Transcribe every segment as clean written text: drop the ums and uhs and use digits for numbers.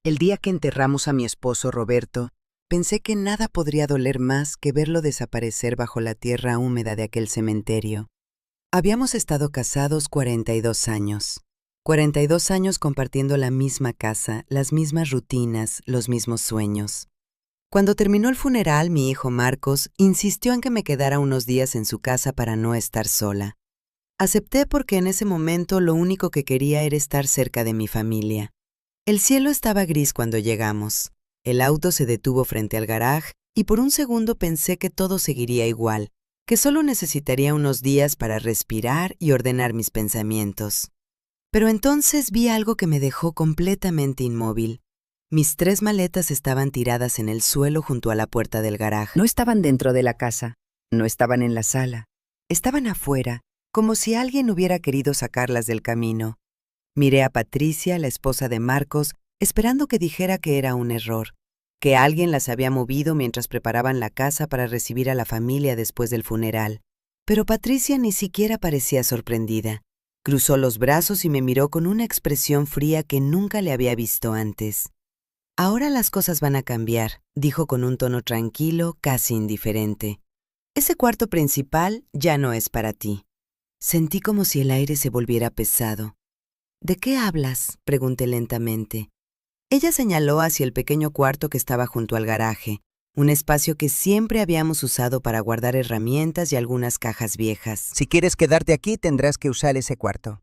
El día que enterramos a mi esposo Roberto, pensé que nada podría doler más que verlo desaparecer bajo la tierra húmeda de aquel cementerio. Habíamos estado casados 42 años. 42 años compartiendo la misma casa, las mismas rutinas, los mismos sueños. Cuando terminó el funeral, mi hijo Marcos insistió en que me quedara unos días en su casa para no estar sola. Acepté porque en ese momento lo único que quería era estar cerca de mi familia. El cielo estaba gris cuando llegamos. El auto se detuvo frente al garaje y por un segundo pensé que todo seguiría igual, que solo necesitaría unos días para respirar y ordenar mis pensamientos. Pero entonces vi algo que me dejó completamente inmóvil. Mis 3 maletas estaban tiradas en el suelo junto a la puerta del garaje. No estaban dentro de la casa, no estaban en la sala, estaban afuera, como si alguien hubiera querido sacarlas del camino. Miré a Patricia, la esposa de Marcos, esperando que dijera que era un error, que alguien las había movido mientras preparaban la casa para recibir a la familia después del funeral. Pero Patricia ni siquiera parecía sorprendida. Cruzó los brazos y me miró con una expresión fría que nunca le había visto antes. «Ahora las cosas van a cambiar», dijo con un tono tranquilo, casi indiferente. «Ese cuarto principal ya no es para ti». Sentí como si el aire se volviera pesado. «¿De qué hablas?», pregunté lentamente. Ella señaló hacia el pequeño cuarto que estaba junto al garaje, un espacio que siempre habíamos usado para guardar herramientas y algunas cajas viejas. Si quieres quedarte aquí, tendrás que usar ese cuarto.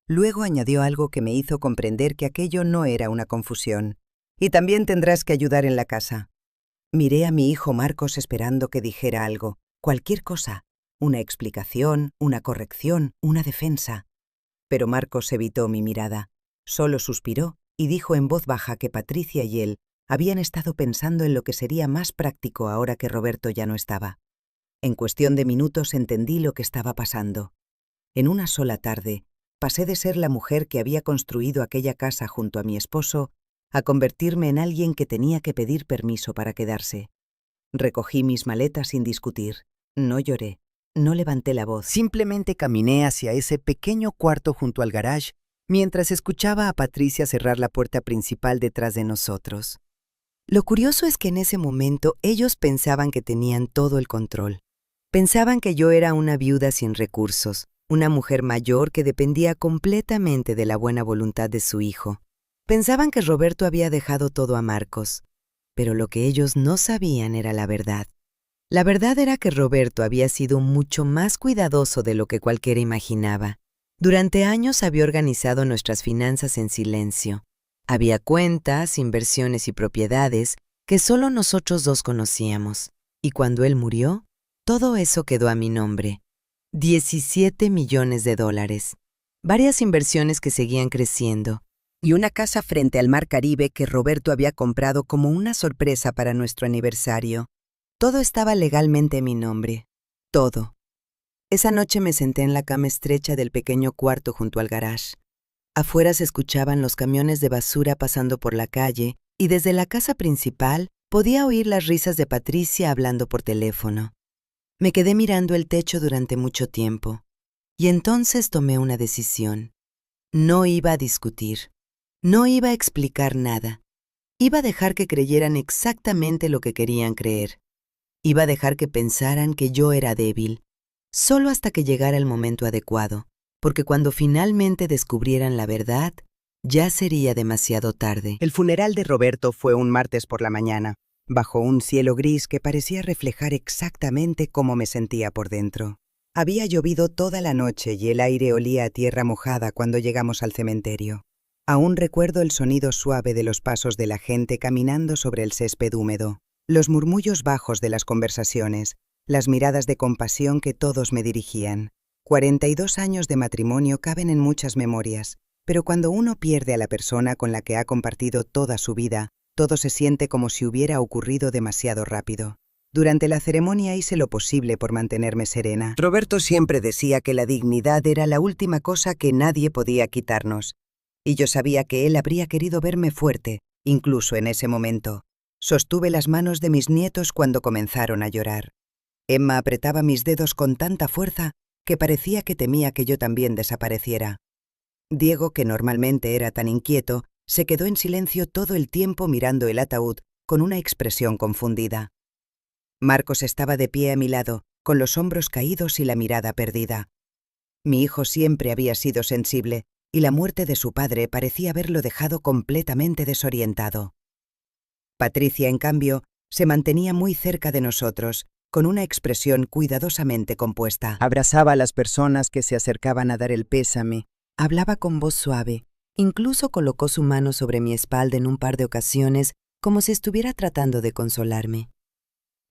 Luego añadió algo que me hizo comprender que aquello no era una confusión. Y también tendrás que ayudar en la casa. Miré a mi hijo Marcos esperando que dijera algo, cualquier cosa, una explicación, una corrección, una defensa. Pero Marcos evitó mi mirada. Solo suspiró y dijo en voz baja que Patricia y él habían estado pensando en lo que sería más práctico ahora que Roberto ya no estaba. En cuestión de minutos entendí lo que estaba pasando. En una sola tarde, pasé de ser la mujer que había construido aquella casa junto a mi esposo a convertirme en alguien que tenía que pedir permiso para quedarse. Recogí mis maletas sin discutir. No lloré. No levanté la voz. Simplemente caminé hacia ese pequeño cuarto junto al garage mientras escuchaba a Patricia cerrar la puerta principal detrás de nosotros. Lo curioso es que en ese momento ellos pensaban que tenían todo el control. Pensaban que yo era una viuda sin recursos, una mujer mayor que dependía completamente de la buena voluntad de su hijo. Pensaban que Roberto había dejado todo a Marcos, pero lo que ellos no sabían era la verdad. La verdad era que Roberto había sido mucho más cuidadoso de lo que cualquiera imaginaba. Durante años había organizado nuestras finanzas en silencio. Había cuentas, inversiones y propiedades que solo nosotros dos conocíamos. Y cuando él murió, todo eso quedó a mi nombre. 17 millones de dólares. Varias inversiones que seguían creciendo. Y una casa frente al Mar Caribe que Roberto había comprado como una sorpresa para nuestro aniversario. Todo estaba legalmente en mi nombre. Todo. Esa noche me senté en la cama estrecha del pequeño cuarto junto al garage. Afuera se escuchaban los camiones de basura pasando por la calle y desde la casa principal podía oír las risas de Patricia hablando por teléfono. Me quedé mirando el techo durante mucho tiempo y entonces tomé una decisión. No iba a discutir. No iba a explicar nada. Iba a dejar que creyeran exactamente lo que querían creer. Iba a dejar que pensaran que yo era débil, solo hasta que llegara el momento adecuado, porque cuando finalmente descubrieran la verdad, ya sería demasiado tarde. El funeral de Roberto fue un martes por la mañana, bajo un cielo gris que parecía reflejar exactamente cómo me sentía por dentro. Había llovido toda la noche y el aire olía a tierra mojada cuando llegamos al cementerio. Aún recuerdo el sonido suave de los pasos de la gente caminando sobre el césped húmedo, los murmullos bajos de las conversaciones, las miradas de compasión que todos me dirigían. 42 años de matrimonio caben en muchas memorias, pero cuando uno pierde a la persona con la que ha compartido toda su vida, todo se siente como si hubiera ocurrido demasiado rápido. Durante la ceremonia hice lo posible por mantenerme serena. Roberto siempre decía que la dignidad era la última cosa que nadie podía quitarnos. Y yo sabía que él habría querido verme fuerte, incluso en ese momento. Sostuve las manos de mis nietos cuando comenzaron a llorar. Emma apretaba mis dedos con tanta fuerza que parecía que temía que yo también desapareciera. Diego, que normalmente era tan inquieto, Se quedó en silencio todo el tiempo mirando el ataúd con una expresión confundida. Marcos estaba de pie a mi lado, con los hombros caídos y la mirada perdida. Mi hijo siempre había sido sensible, y la muerte de su padre parecía haberlo dejado completamente desorientado. Patricia, en cambio, se mantenía muy cerca de nosotros, con una expresión cuidadosamente compuesta. Abrazaba a las personas que se acercaban a dar el pésame. Hablaba con voz suave. Incluso colocó su mano sobre mi espalda en un par de ocasiones, como si estuviera tratando de consolarme.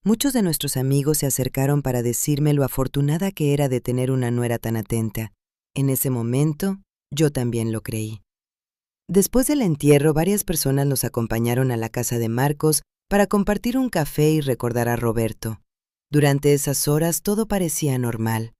Muchos de nuestros amigos se acercaron para decirme lo afortunada que era de tener una nuera tan atenta. En ese momento, yo también lo creí. Después del entierro, varias personas nos acompañaron a la casa de Marcos para compartir un café y recordar a Roberto. Durante esas horas todo parecía normal.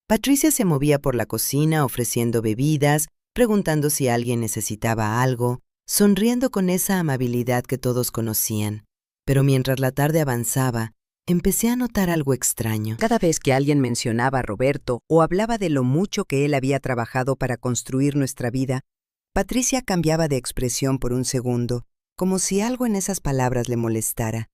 Patricia se movía por la cocina ofreciendo bebidas, preguntando si alguien necesitaba algo, sonriendo con esa amabilidad que todos conocían. Pero mientras la tarde avanzaba, empecé a notar algo extraño. Cada vez que alguien mencionaba a Roberto o hablaba de lo mucho que él había trabajado para construir nuestra vida, Patricia cambiaba de expresión por un segundo, como si algo en esas palabras le molestara.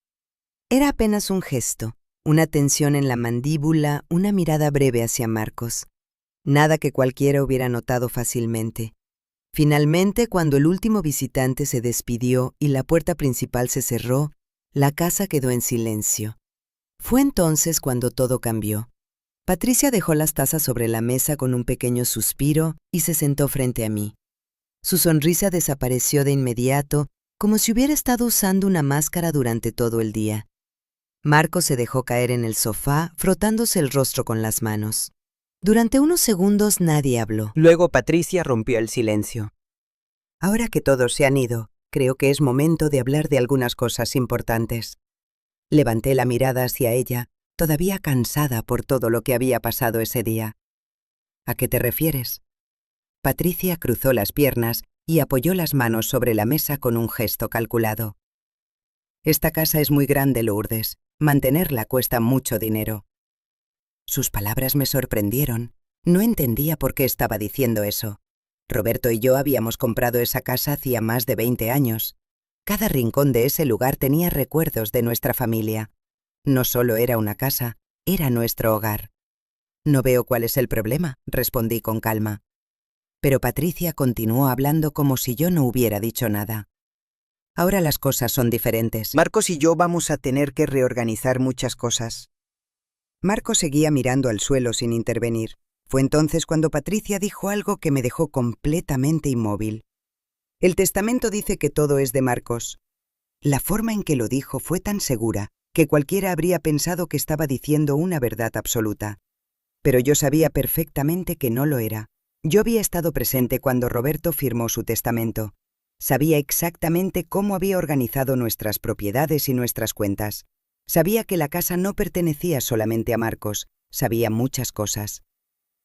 Era apenas un gesto, una tensión en la mandíbula, una mirada breve hacia Marcos. Nada que cualquiera hubiera notado fácilmente. Finalmente, cuando el último visitante se despidió y la puerta principal se cerró, la casa quedó en silencio. Fue entonces cuando todo cambió. Patricia dejó las tazas sobre la mesa con un pequeño suspiro y se sentó frente a mí. Su sonrisa desapareció de inmediato, como si hubiera estado usando una máscara durante todo el día. Marcos se dejó caer en el sofá, frotándose el rostro con las manos. Durante unos segundos nadie habló. Luego Patricia rompió el silencio. Ahora que todos se han ido, creo que es momento de hablar de algunas cosas importantes. Levanté la mirada hacia ella, todavía cansada por todo lo que había pasado ese día. ¿A qué te refieres? Patricia cruzó las piernas y apoyó las manos sobre la mesa con un gesto calculado. Esta casa es muy grande, Lourdes. Mantenerla cuesta mucho dinero. Sus palabras me sorprendieron. No entendía por qué estaba diciendo eso. Roberto y yo habíamos comprado esa casa hacía más de 20 años. Cada rincón de ese lugar tenía recuerdos de nuestra familia. No solo era una casa, era nuestro hogar. No veo cuál es el problema, respondí con calma. Pero Patricia continuó hablando como si yo no hubiera dicho nada. Ahora las cosas son diferentes. Marcos y yo vamos a tener que reorganizar muchas cosas. Marcos seguía mirando al suelo sin intervenir. Fue entonces cuando Patricia dijo algo que me dejó completamente inmóvil. El testamento dice que todo es de Marcos. La forma en que lo dijo fue tan segura que cualquiera habría pensado que estaba diciendo una verdad absoluta. Pero yo sabía perfectamente que no lo era. Yo había estado presente cuando Roberto firmó su testamento. Sabía exactamente cómo había organizado nuestras propiedades y nuestras cuentas. Sabía que la casa no pertenecía solamente a Marcos, sabía muchas cosas.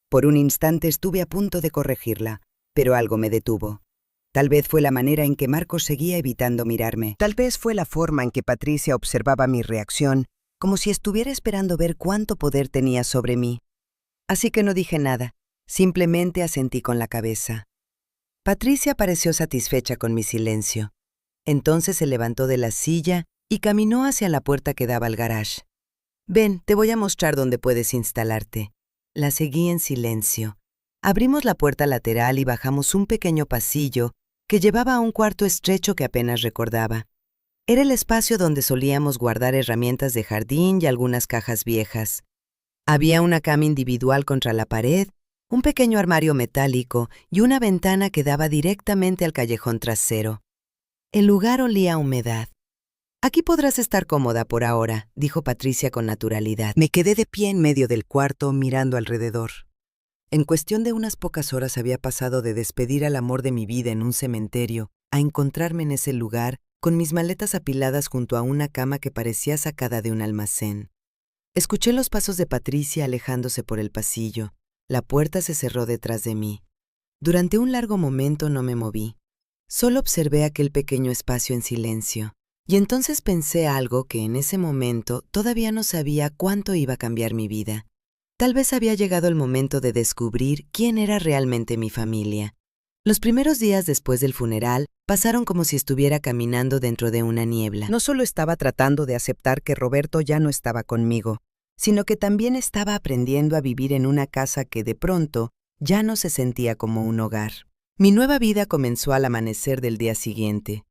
Por un instante estuve a punto de corregirla, pero algo me detuvo. Tal vez fue la manera en que Marcos seguía evitando mirarme. Tal vez fue la forma en que Patricia observaba mi reacción, como si estuviera esperando ver cuánto poder tenía sobre mí. Así que no dije nada, simplemente asentí con la cabeza. Patricia pareció satisfecha con mi silencio. Entonces se levantó de la silla y caminó hacia la puerta que daba al garage. «Ven, te voy a mostrar dónde puedes instalarte». La seguí en silencio. Abrimos la puerta lateral y bajamos un pequeño pasillo que llevaba a un cuarto estrecho que apenas recordaba. Era el espacio donde solíamos guardar herramientas de jardín y algunas cajas viejas. Había una cama individual contra la pared, un pequeño armario metálico y una ventana que daba directamente al callejón trasero. El lugar olía a humedad. «Aquí podrás estar cómoda por ahora», dijo Patricia con naturalidad. Me quedé de pie en medio del cuarto mirando alrededor. En cuestión de unas pocas horas había pasado de despedir al amor de mi vida en un cementerio a encontrarme en ese lugar con mis maletas apiladas junto a una cama que parecía sacada de un almacén. Escuché los pasos de Patricia alejándose por el pasillo. La puerta se cerró detrás de mí. Durante un largo momento no me moví. Solo observé aquel pequeño espacio en silencio. Y entonces pensé algo que en ese momento todavía no sabía cuánto iba a cambiar mi vida. Tal vez había llegado el momento de descubrir quién era realmente mi familia. Los primeros días después del funeral pasaron como si estuviera caminando dentro de una niebla. No solo estaba tratando de aceptar que Roberto ya no estaba conmigo, sino que también estaba aprendiendo a vivir en una casa que de pronto ya no se sentía como un hogar. Mi nueva vida comenzó al amanecer del día siguiente.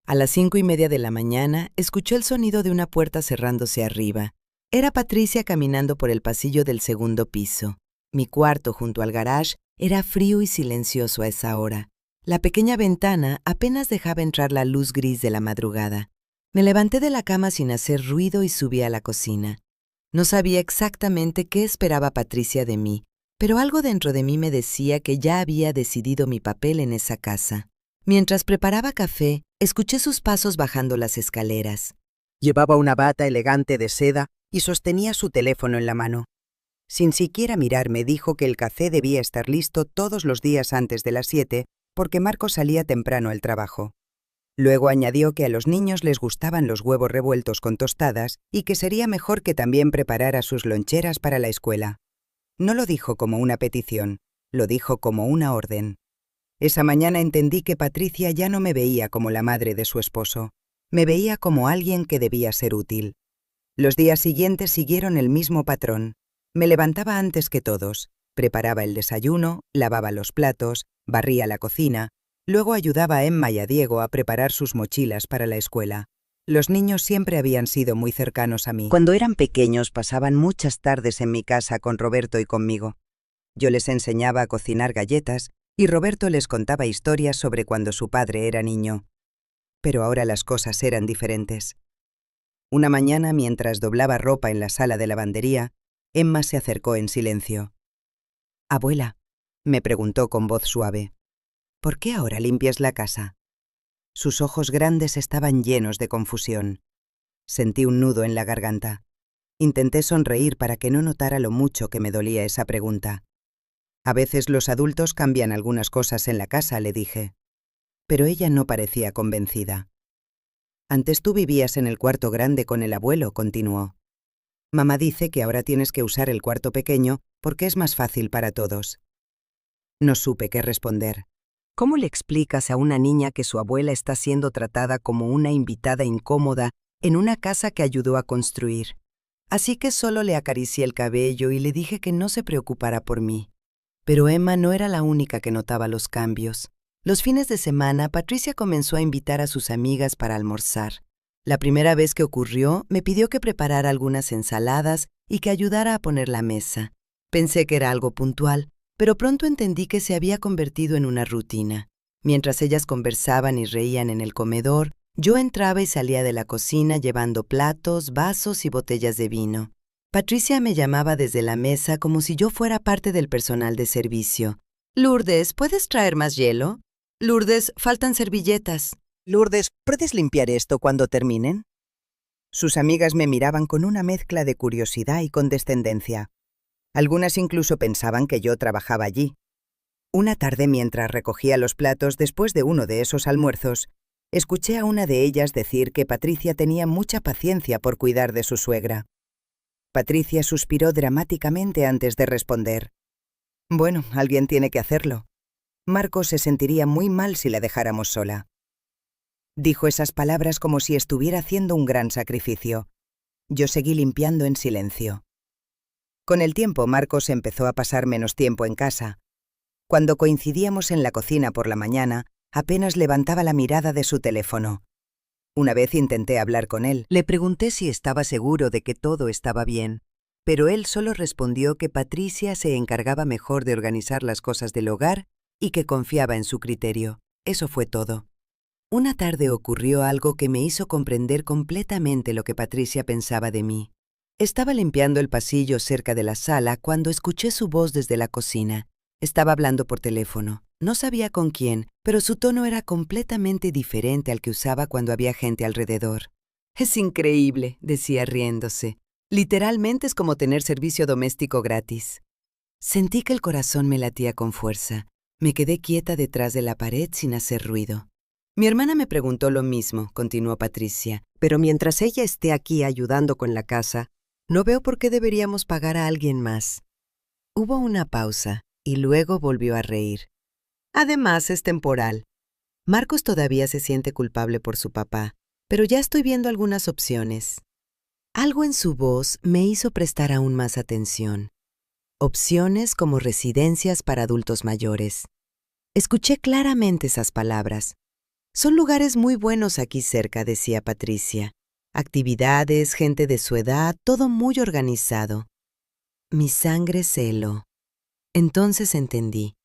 A las 5:30 de la mañana, escuché el sonido de una puerta cerrándose arriba. Era Patricia caminando por el pasillo del segundo piso. Mi cuarto, junto al garage, era frío y silencioso a esa hora. La pequeña ventana apenas dejaba entrar la luz gris de la madrugada. Me levanté de la cama sin hacer ruido y subí a la cocina. No sabía exactamente qué esperaba Patricia de mí, pero algo dentro de mí me decía que ya había decidido mi papel en esa casa. Mientras preparaba café, escuché sus pasos bajando las escaleras. Llevaba una bata elegante de seda y sostenía su teléfono en la mano. Sin siquiera mirarme, dijo que el café debía estar listo todos los días antes de las 7 porque Marcos salía temprano al trabajo. Luego añadió que a los niños les gustaban los huevos revueltos con tostadas y que sería mejor que también preparara sus loncheras para la escuela. No lo dijo como una petición, lo dijo como una orden. Esa mañana entendí que Patricia ya no me veía como la madre de su esposo. Me veía como alguien que debía ser útil. Los días siguientes siguieron el mismo patrón. Me levantaba antes que todos, preparaba el desayuno, lavaba los platos, barría la cocina, luego ayudaba a Emma y a Diego a preparar sus mochilas para la escuela. Los niños siempre habían sido muy cercanos a mí. Cuando eran pequeños pasaban muchas tardes en mi casa con Roberto y conmigo. Yo les enseñaba a cocinar galletas y Roberto les contaba historias sobre cuando su padre era niño. Pero ahora las cosas eran diferentes. Una mañana, mientras doblaba ropa en la sala de lavandería, Emma se acercó en silencio. «Abuela», me preguntó con voz suave, «¿por qué ahora limpias la casa?» Sus ojos grandes estaban llenos de confusión. Sentí un nudo en la garganta. Intenté sonreír para que no notara lo mucho que me dolía esa pregunta. «A veces los adultos cambian algunas cosas en la casa», le dije. Pero ella no parecía convencida. «Antes tú vivías en el cuarto grande con el abuelo», continuó. «Mamá dice que ahora tienes que usar el cuarto pequeño porque es más fácil para todos». No supe qué responder. ¿Cómo le explicas a una niña que su abuela está siendo tratada como una invitada incómoda en una casa que ayudó a construir? Así que solo le acaricié el cabello y le dije que no se preocupara por mí. Pero Emma no era la única que notaba los cambios. Los fines de semana, Patricia comenzó a invitar a sus amigas para almorzar. La primera vez que ocurrió, me pidió que preparara algunas ensaladas y que ayudara a poner la mesa. Pensé que era algo puntual, pero pronto entendí que se había convertido en una rutina. Mientras ellas conversaban y reían en el comedor, yo entraba y salía de la cocina llevando platos, vasos y botellas de vino. Patricia me llamaba desde la mesa como si yo fuera parte del personal de servicio. «Lourdes, ¿puedes traer más hielo? Lourdes, faltan servilletas». «Lourdes, ¿puedes limpiar esto cuando terminen?» Sus amigas me miraban con una mezcla de curiosidad y condescendencia. Algunas incluso pensaban que yo trabajaba allí. Una tarde, mientras recogía los platos después de uno de esos almuerzos, escuché a una de ellas decir que Patricia tenía mucha paciencia por cuidar de su suegra. Patricia suspiró dramáticamente antes de responder. «Bueno, alguien tiene que hacerlo. Marcos se sentiría muy mal si la dejáramos sola». Dijo esas palabras como si estuviera haciendo un gran sacrificio. Yo seguí limpiando en silencio. Con el tiempo, Marcos empezó a pasar menos tiempo en casa. Cuando coincidíamos en la cocina por la mañana, apenas levantaba la mirada de su teléfono. Una vez intenté hablar con él. Le pregunté si estaba seguro de que todo estaba bien, pero él solo respondió que Patricia se encargaba mejor de organizar las cosas del hogar y que confiaba en su criterio. Eso fue todo. Una tarde ocurrió algo que me hizo comprender completamente lo que Patricia pensaba de mí. Estaba limpiando el pasillo cerca de la sala cuando escuché su voz desde la cocina. Estaba hablando por teléfono. No sabía con quién, pero su tono era completamente diferente al que usaba cuando había gente alrededor. «Es increíble», decía riéndose. «Literalmente es como tener servicio doméstico gratis». Sentí que el corazón me latía con fuerza. Me quedé quieta detrás de la pared sin hacer ruido. «Mi hermana me preguntó lo mismo», continuó Patricia, «pero mientras ella esté aquí ayudando con la casa, no veo por qué deberíamos pagar a alguien más». Hubo una pausa y luego volvió a reír. Además, es temporal. Marcos todavía se siente culpable por su papá, pero ya estoy viendo algunas opciones. Algo en su voz me hizo prestar aún más atención. Opciones como residencias para adultos mayores. Escuché claramente esas palabras. Son lugares muy buenos aquí cerca, decía Patricia. Actividades, gente de su edad, todo muy organizado. Mi sangre se heló. Entonces entendí.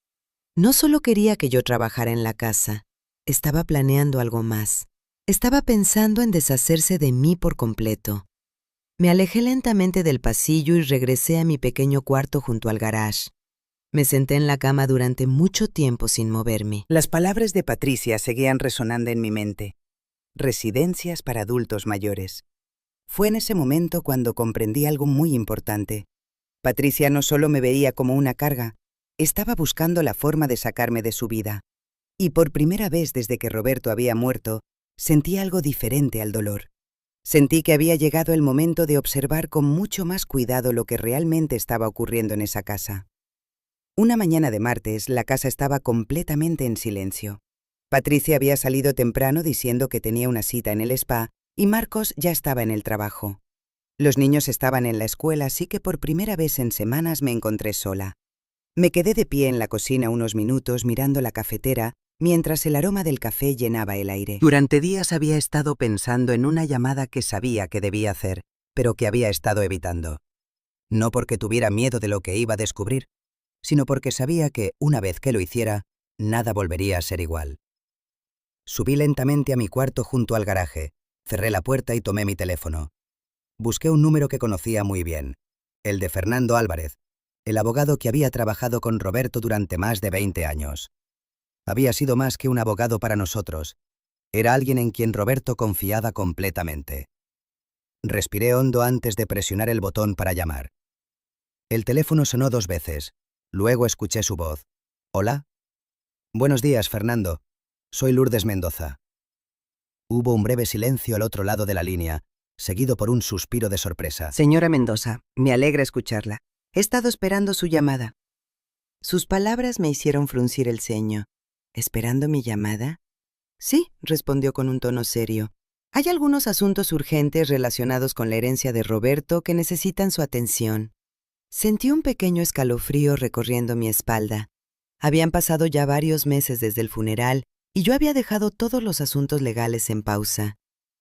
No solo quería que yo trabajara en la casa, estaba planeando algo más. Estaba pensando en deshacerse de mí por completo. Me alejé lentamente del pasillo y regresé a mi pequeño cuarto junto al garage. Me senté en la cama durante mucho tiempo sin moverme. Las palabras de Patricia seguían resonando en mi mente. Residencias para adultos mayores. Fue en ese momento cuando comprendí algo muy importante. Patricia no solo me veía como una carga, estaba buscando la forma de sacarme de su vida. Y por primera vez desde que Roberto había muerto, sentí algo diferente al dolor. Sentí que había llegado el momento de observar con mucho más cuidado lo que realmente estaba ocurriendo en esa casa. Una mañana de martes, la casa estaba completamente en silencio. Patricia había salido temprano diciendo que tenía una cita en el spa y Marcos ya estaba en el trabajo. Los niños estaban en la escuela, así que por primera vez en semanas me encontré sola. Me quedé de pie en la cocina unos minutos mirando la cafetera mientras el aroma del café llenaba el aire. Durante días había estado pensando en una llamada que sabía que debía hacer, pero que había estado evitando. No porque tuviera miedo de lo que iba a descubrir, sino porque sabía que, una vez que lo hiciera, nada volvería a ser igual. Subí lentamente a mi cuarto junto al garaje, cerré la puerta y tomé mi teléfono. Busqué un número que conocía muy bien, el de Fernando Álvarez, el abogado que había trabajado con Roberto durante más de 20 años. Había sido más que un abogado para nosotros. Era alguien en quien Roberto confiaba completamente. Respiré hondo antes de presionar el botón para llamar. El teléfono sonó 2 veces. Luego escuché su voz. ¿Hola? Buenos días, Fernando. Soy Lourdes Mendoza. Hubo un breve silencio al otro lado de la línea, seguido por un suspiro de sorpresa. Señora Mendoza, me alegra escucharla. He estado esperando su llamada. Sus palabras me hicieron fruncir el ceño. ¿Esperando mi llamada? Sí, respondió con un tono serio. Hay algunos asuntos urgentes relacionados con la herencia de Roberto que necesitan su atención. Sentí un pequeño escalofrío recorriendo mi espalda. Habían pasado ya varios meses desde el funeral y yo había dejado todos los asuntos legales en pausa.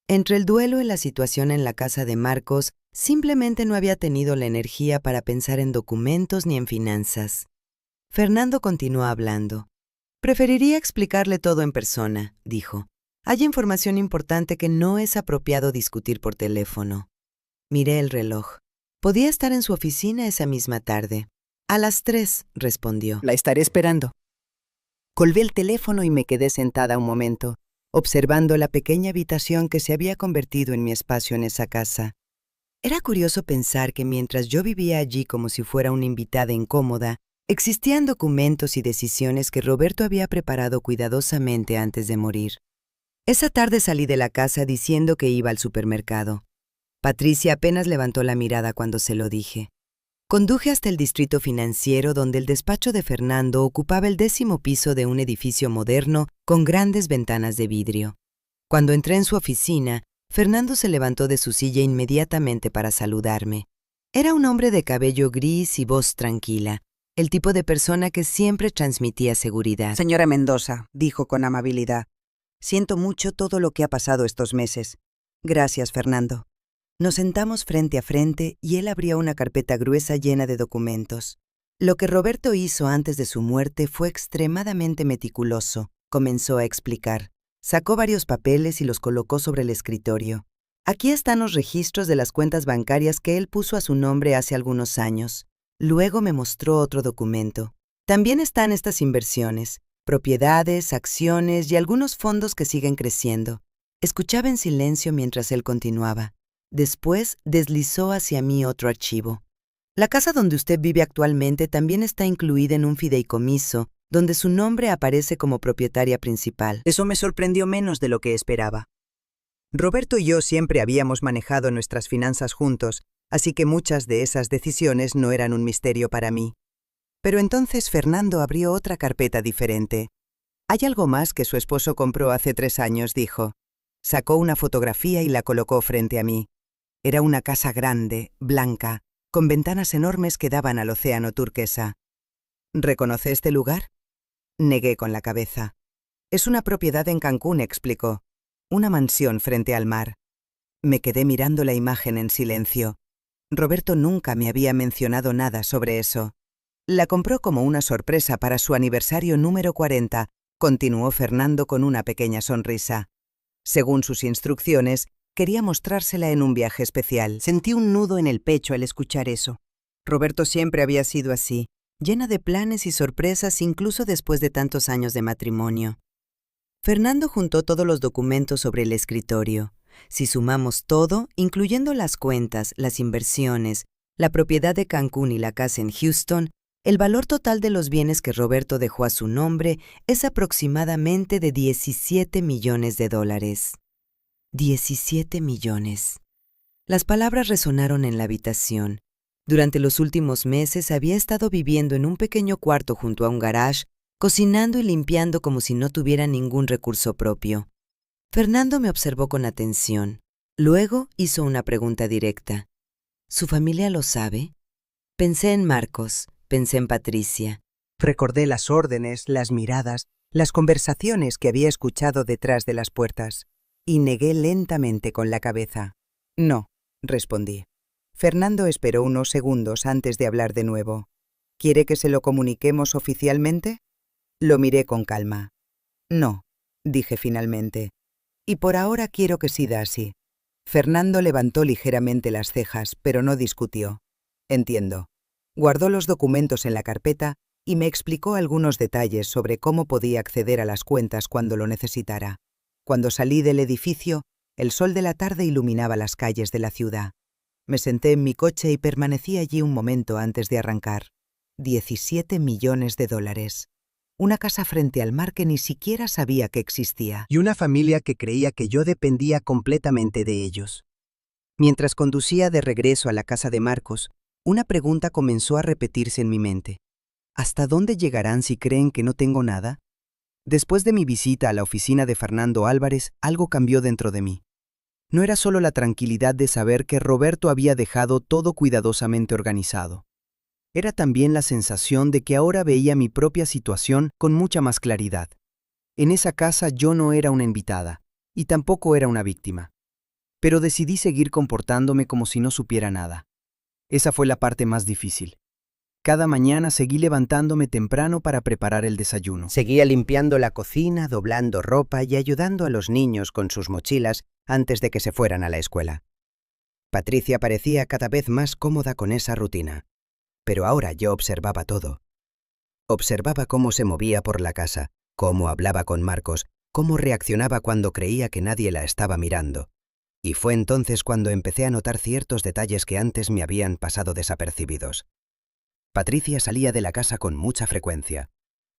Entre el duelo y la situación en la casa de Marcos, simplemente no había tenido la energía para pensar en documentos ni en finanzas. Fernando continuó hablando. Preferiría explicarle todo en persona, dijo. Hay información importante que no es apropiado discutir por teléfono. Miré el reloj. Podía estar en su oficina esa misma tarde. A las 3, respondió. La estaré esperando. Colgué el teléfono y me quedé sentada un momento, observando la pequeña habitación que se había convertido en mi espacio en esa casa. Era curioso pensar que mientras yo vivía allí como si fuera una invitada incómoda, existían documentos y decisiones que Roberto había preparado cuidadosamente antes de morir. Esa tarde salí de la casa diciendo que iba al supermercado. Patricia apenas levantó la mirada cuando se lo dije. Conduje hasta el distrito financiero donde el despacho de Fernando ocupaba el 10º piso de un edificio moderno con grandes ventanas de vidrio. Cuando entré en su oficina, Fernando se levantó de su silla inmediatamente para saludarme. Era un hombre de cabello gris y voz tranquila, el tipo de persona que siempre transmitía seguridad. Señora Mendoza, dijo con amabilidad, siento mucho todo lo que ha pasado estos meses. Gracias, Fernando. Nos sentamos frente a frente y él abría una carpeta gruesa llena de documentos. Lo que Roberto hizo antes de su muerte fue extremadamente meticuloso, comenzó a explicar. Sacó varios papeles y los colocó sobre el escritorio. Aquí están los registros de las cuentas bancarias que él puso a su nombre hace algunos años. Luego me mostró otro documento. También están estas inversiones, propiedades, acciones y algunos fondos que siguen creciendo. Escuchaba en silencio mientras él continuaba. Después deslizó hacia mí otro archivo. La casa donde usted vive actualmente también está incluida en un fideicomiso, donde su nombre aparece como propietaria principal. Eso me sorprendió menos de lo que esperaba. Roberto y yo siempre habíamos manejado nuestras finanzas juntos, así que muchas de esas decisiones no eran un misterio para mí. Pero entonces Fernando abrió otra carpeta diferente, Hay algo más que su esposo compró hace 3 años, dijo. Sacó una fotografía y la colocó frente a mí. Era una casa grande, blanca, con ventanas enormes que daban al océano turquesa. ¿Reconoce este lugar? Negué con la cabeza. Es una propiedad en Cancún, explicó. Una mansión frente al mar. Me quedé mirando la imagen en silencio. Roberto nunca me había mencionado nada sobre eso. La compró como una sorpresa para su aniversario número 40, continuó Fernando con una pequeña sonrisa. Según sus instrucciones, quería mostrársela en un viaje especial. Sentí un nudo en el pecho al escuchar eso. Roberto siempre había sido así, llena de planes y sorpresas incluso después de tantos años de matrimonio. Fernando juntó todos los documentos sobre el escritorio. Si sumamos todo, incluyendo las cuentas, las inversiones, la propiedad de Cancún y la casa en Houston, el valor total de los bienes que Roberto dejó a su nombre es aproximadamente de $17 millones. 17 millones. Las palabras resonaron en la habitación. Durante los últimos meses había estado viviendo en un pequeño cuarto junto a un garage, cocinando y limpiando como si no tuviera ningún recurso propio. Fernando me observó con atención. Luego hizo una pregunta directa. ¿Su familia lo sabe? Pensé en Marcos, pensé en Patricia. Recordé las órdenes, las miradas, las conversaciones que había escuchado detrás de las puertas, y negué lentamente con la cabeza. No, respondí. Fernando esperó unos segundos antes de hablar de nuevo. ¿Quiere que se lo comuniquemos oficialmente? Lo miré con calma. No, dije finalmente. Y por ahora quiero que siga así. Fernando levantó ligeramente las cejas, pero no discutió. Entiendo. Guardó los documentos en la carpeta y me explicó algunos detalles sobre cómo podía acceder a las cuentas cuando lo necesitara. Cuando salí del edificio, el sol de la tarde iluminaba las calles de la ciudad. Me senté en mi coche y permanecí allí un momento antes de arrancar. $17 millones. Una casa frente al mar que ni siquiera sabía que existía. Y una familia que creía que yo dependía completamente de ellos. Mientras conducía de regreso a la casa de Marcos, una pregunta comenzó a repetirse en mi mente. ¿Hasta dónde llegarán si creen que no tengo nada? Después de mi visita a la oficina de Fernando Álvarez, algo cambió dentro de mí. No era solo la tranquilidad de saber que Roberto había dejado todo cuidadosamente organizado. Era también la sensación de que ahora veía mi propia situación con mucha más claridad. En esa casa yo no era una invitada, y tampoco era una víctima. Pero decidí seguir comportándome como si no supiera nada. Esa fue la parte más difícil. Cada mañana seguí levantándome temprano para preparar el desayuno. Seguía limpiando la cocina, doblando ropa y ayudando a los niños con sus mochilas antes de que se fueran a la escuela. Patricia parecía cada vez más cómoda con esa rutina. Pero ahora yo observaba todo. Observaba cómo se movía por la casa, cómo hablaba con Marcos, cómo reaccionaba cuando creía que nadie la estaba mirando. Y fue entonces cuando empecé a notar ciertos detalles que antes me habían pasado desapercibidos. Patricia salía de la casa con mucha frecuencia.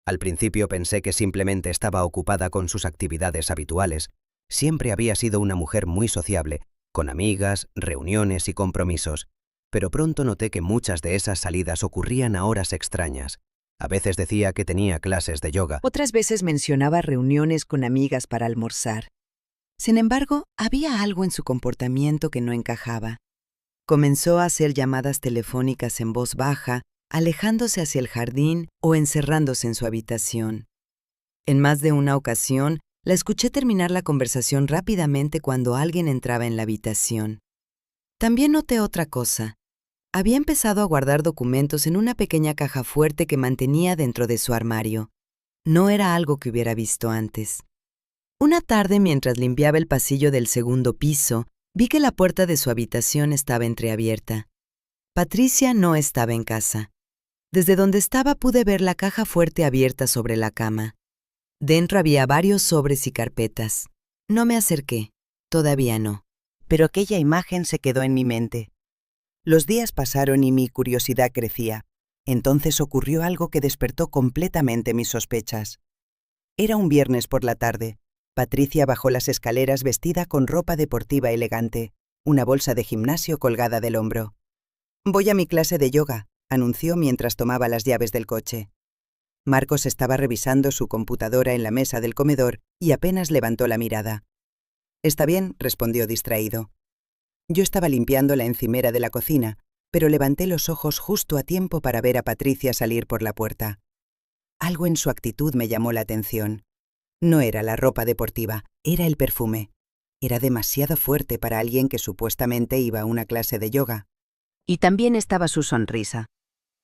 Al principio pensé que simplemente estaba ocupada con sus actividades habituales. Siempre había sido una mujer muy sociable, con amigas, reuniones y compromisos. Pero pronto noté que muchas de esas salidas ocurrían a horas extrañas. A veces decía que tenía clases de yoga. Otras veces mencionaba reuniones con amigas para almorzar. Sin embargo, había algo en su comportamiento que no encajaba. Comenzó a hacer llamadas telefónicas en voz baja, alejándose hacia el jardín o encerrándose en su habitación. En más de una ocasión, la escuché terminar la conversación rápidamente cuando alguien entraba en la habitación. También noté otra cosa. Había empezado a guardar documentos en una pequeña caja fuerte que mantenía dentro de su armario. No era algo que hubiera visto antes. Una tarde, mientras limpiaba el pasillo del segundo piso, vi que la puerta de su habitación estaba entreabierta. Patricia no estaba en casa. Desde donde estaba pude ver la caja fuerte abierta sobre la cama. Dentro había varios sobres y carpetas. No me acerqué. Todavía no. Pero aquella imagen se quedó en mi mente. Los días pasaron y mi curiosidad crecía. Entonces ocurrió algo que despertó completamente mis sospechas. Era un viernes por la tarde. Patricia bajó las escaleras vestida con ropa deportiva elegante, una bolsa de gimnasio colgada del hombro. «Voy a mi clase de yoga», anunció mientras tomaba las llaves del coche. Marcos estaba revisando su computadora en la mesa del comedor y apenas levantó la mirada. «Está bien», respondió distraído. Yo estaba limpiando la encimera de la cocina, pero levanté los ojos justo a tiempo para ver a Patricia salir por la puerta. Algo en su actitud me llamó la atención. No era la ropa deportiva, era el perfume. Era demasiado fuerte para alguien que supuestamente iba a una clase de yoga. Y también estaba su sonrisa.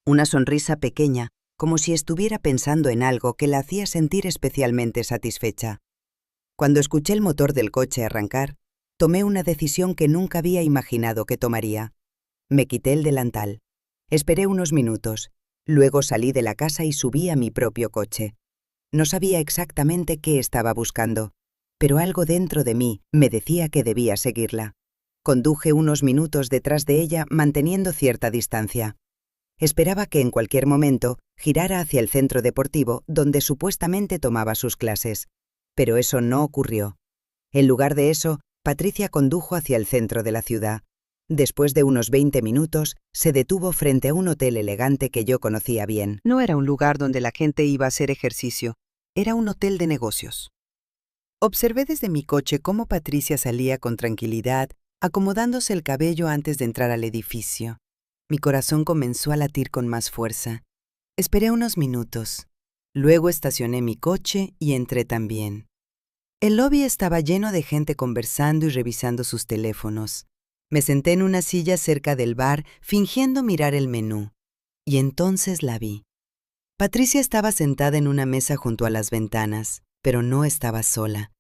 Una sonrisa pequeña, como si estuviera pensando en algo que la hacía sentir especialmente satisfecha. Cuando escuché el motor del coche arrancar, tomé una decisión que nunca había imaginado que tomaría. Me quité el delantal. Esperé unos minutos. Luego salí de la casa y subí a mi propio coche. No sabía exactamente qué estaba buscando, pero algo dentro de mí me decía que debía seguirla. Conduje unos minutos detrás de ella manteniendo cierta distancia. Esperaba que en cualquier momento girara hacia el centro deportivo donde supuestamente tomaba sus clases, pero eso no ocurrió. En lugar de eso, Patricia condujo hacia el centro de la ciudad. Después de unos 20 minutos, se detuvo frente a un hotel elegante que yo conocía bien. No era un lugar donde la gente iba a hacer ejercicio, era un hotel de negocios. Observé desde mi coche cómo Patricia salía con tranquilidad, acomodándose el cabello antes de entrar al edificio. Mi corazón comenzó a latir con más fuerza. Esperé unos minutos. Luego estacioné mi coche y entré también. El lobby estaba lleno de gente conversando y revisando sus teléfonos. Me senté en una silla cerca del bar, fingiendo mirar el menú. Y entonces la vi. Patricia estaba sentada en una mesa junto a las ventanas, pero no estaba sola.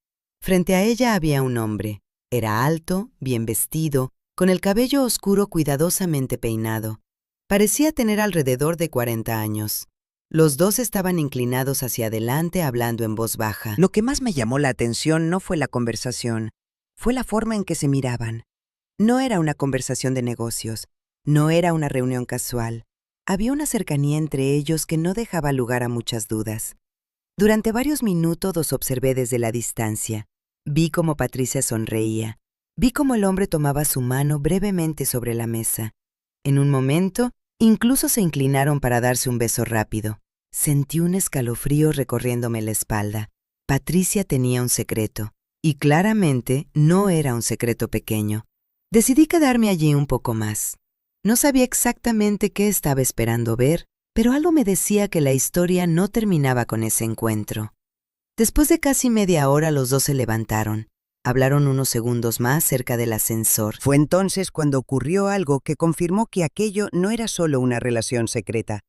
Frente a ella había un hombre. Era alto, bien vestido, con el cabello oscuro cuidadosamente peinado. Parecía tener alrededor de 40 años. Los dos estaban inclinados hacia adelante hablando en voz baja. Lo que más me llamó la atención no fue la conversación, fue la forma en que se miraban. No era una conversación de negocios, no era una reunión casual. Había una cercanía entre ellos que no dejaba lugar a muchas dudas. Durante varios minutos los observé desde la distancia. Vi cómo Patricia sonreía. Vi cómo el hombre tomaba su mano brevemente sobre la mesa. En un momento, incluso se inclinaron para darse un beso rápido. Sentí un escalofrío recorriéndome la espalda. Patricia tenía un secreto, y claramente no era un secreto pequeño. Decidí quedarme allí un poco más. No sabía exactamente qué estaba esperando ver, pero algo me decía que la historia no terminaba con ese encuentro. Después de casi media hora los dos se levantaron. Hablaron unos segundos más cerca del ascensor. Fue entonces cuando ocurrió algo que confirmó que aquello no era solo una relación secreta.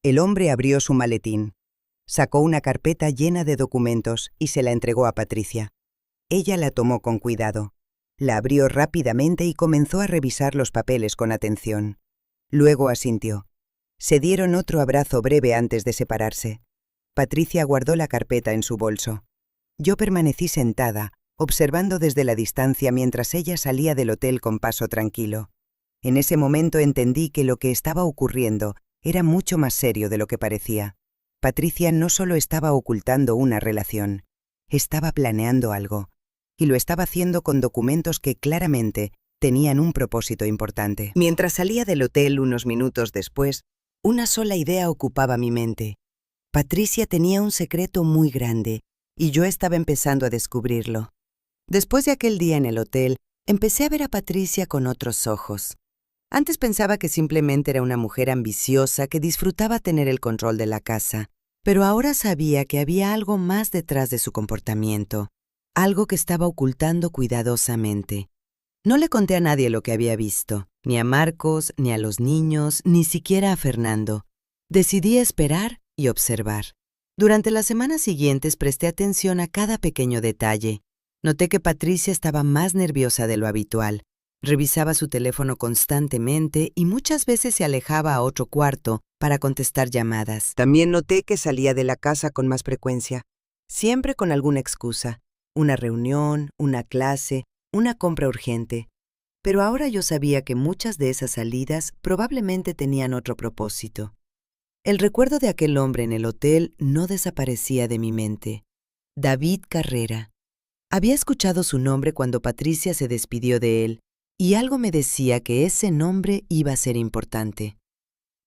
El hombre abrió su maletín. Sacó una carpeta llena de documentos y se la entregó a Patricia. Ella la tomó con cuidado. La abrió rápidamente y comenzó a revisar los papeles con atención. Luego asintió. Se dieron otro abrazo breve antes de separarse. Patricia guardó la carpeta en su bolso. Yo permanecí sentada, observando desde la distancia mientras ella salía del hotel con paso tranquilo. En ese momento entendí que lo que estaba ocurriendo era mucho más serio de lo que parecía. Patricia no solo estaba ocultando una relación, estaba planeando algo. Y lo estaba haciendo con documentos que claramente tenían un propósito importante. Mientras salía del hotel unos minutos después, una sola idea ocupaba mi mente. Patricia tenía un secreto muy grande, y yo estaba empezando a descubrirlo. Después de aquel día en el hotel, empecé a ver a Patricia con otros ojos. Antes pensaba que simplemente era una mujer ambiciosa que disfrutaba tener el control de la casa, pero ahora sabía que había algo más detrás de su comportamiento. Algo que estaba ocultando cuidadosamente. No le conté a nadie lo que había visto, ni a Marcos, ni a los niños, ni siquiera a Fernando. Decidí esperar y observar. Durante las semanas siguientes presté atención a cada pequeño detalle. Noté que Patricia estaba más nerviosa de lo habitual. Revisaba su teléfono constantemente y muchas veces se alejaba a otro cuarto para contestar llamadas. También noté que salía de la casa con más frecuencia, siempre con alguna excusa. Una reunión, una clase, una compra urgente. Pero ahora yo sabía que muchas de esas salidas probablemente tenían otro propósito. El recuerdo de aquel hombre en el hotel no desaparecía de mi mente. David Carrera. Había escuchado su nombre cuando Patricia se despidió de él, y algo me decía que ese nombre iba a ser importante.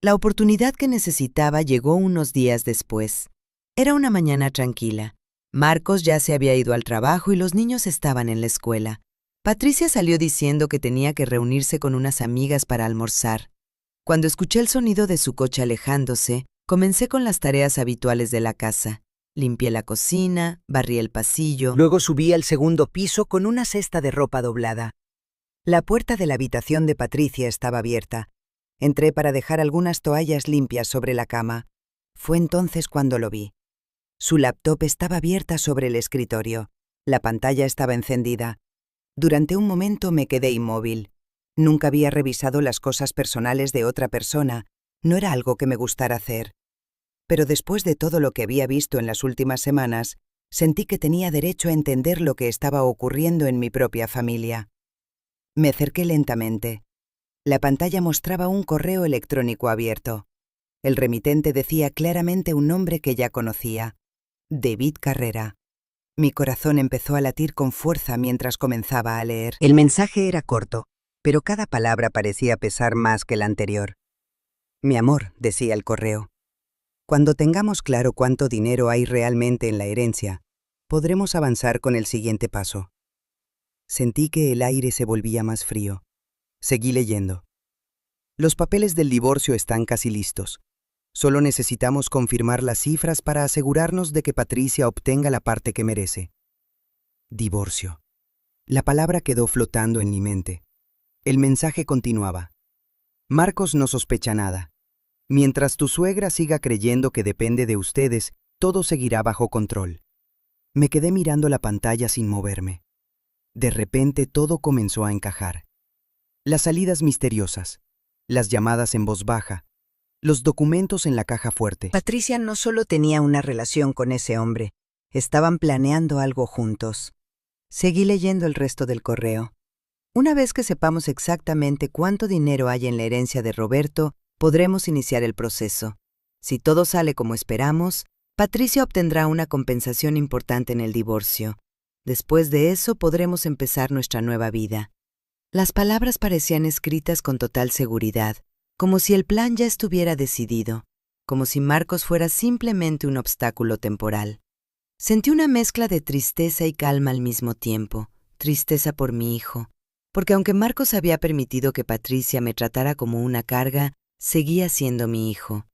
La oportunidad que necesitaba llegó unos días después. Era una mañana tranquila. Marcos ya se había ido al trabajo y los niños estaban en la escuela. Patricia salió diciendo que tenía que reunirse con unas amigas para almorzar. Cuando escuché el sonido de su coche alejándose, comencé con las tareas habituales de la casa. Limpié la cocina, barrí el pasillo. Luego subí al segundo piso con una cesta de ropa doblada. La puerta de la habitación de Patricia estaba abierta. Entré para dejar algunas toallas limpias sobre la cama. Fue entonces cuando lo vi. Su laptop estaba abierta sobre el escritorio. La pantalla estaba encendida. Durante un momento me quedé inmóvil. Nunca había revisado las cosas personales de otra persona. No era algo que me gustara hacer. Pero después de todo lo que había visto en las últimas semanas, sentí que tenía derecho a entender lo que estaba ocurriendo en mi propia familia. Me acerqué lentamente. La pantalla mostraba un correo electrónico abierto. El remitente decía claramente un nombre que ya conocía: David Carrera. Mi corazón empezó a latir con fuerza mientras comenzaba a leer. El mensaje era corto, pero cada palabra parecía pesar más que la anterior. Mi amor, decía el correo. Cuando tengamos claro cuánto dinero hay realmente en la herencia, podremos avanzar con el siguiente paso. Sentí que el aire se volvía más frío. Seguí leyendo. Los papeles del divorcio están casi listos. Solo necesitamos confirmar las cifras para asegurarnos de que Patricia obtenga la parte que merece. Divorcio. La palabra quedó flotando en mi mente. El mensaje continuaba. Marcos no sospecha nada. Mientras tu suegra siga creyendo que depende de ustedes, todo seguirá bajo control. Me quedé mirando la pantalla sin moverme. De repente todo comenzó a encajar. Las salidas misteriosas, las llamadas en voz baja, los documentos en la caja fuerte. Patricia no solo tenía una relación con ese hombre, estaban planeando algo juntos. Seguí leyendo el resto del correo. Una vez que sepamos exactamente cuánto dinero hay en la herencia de Roberto, podremos iniciar el proceso. Si todo sale como esperamos, Patricia obtendrá una compensación importante en el divorcio. Después de eso podremos empezar nuestra nueva vida. Las palabras parecían escritas con total seguridad, como si el plan ya estuviera decidido, como si Marcos fuera simplemente un obstáculo temporal. Sentí una mezcla de tristeza y calma al mismo tiempo, tristeza por mi hijo, porque aunque Marcos había permitido que Patricia me tratara como una carga, seguía siendo mi hijo.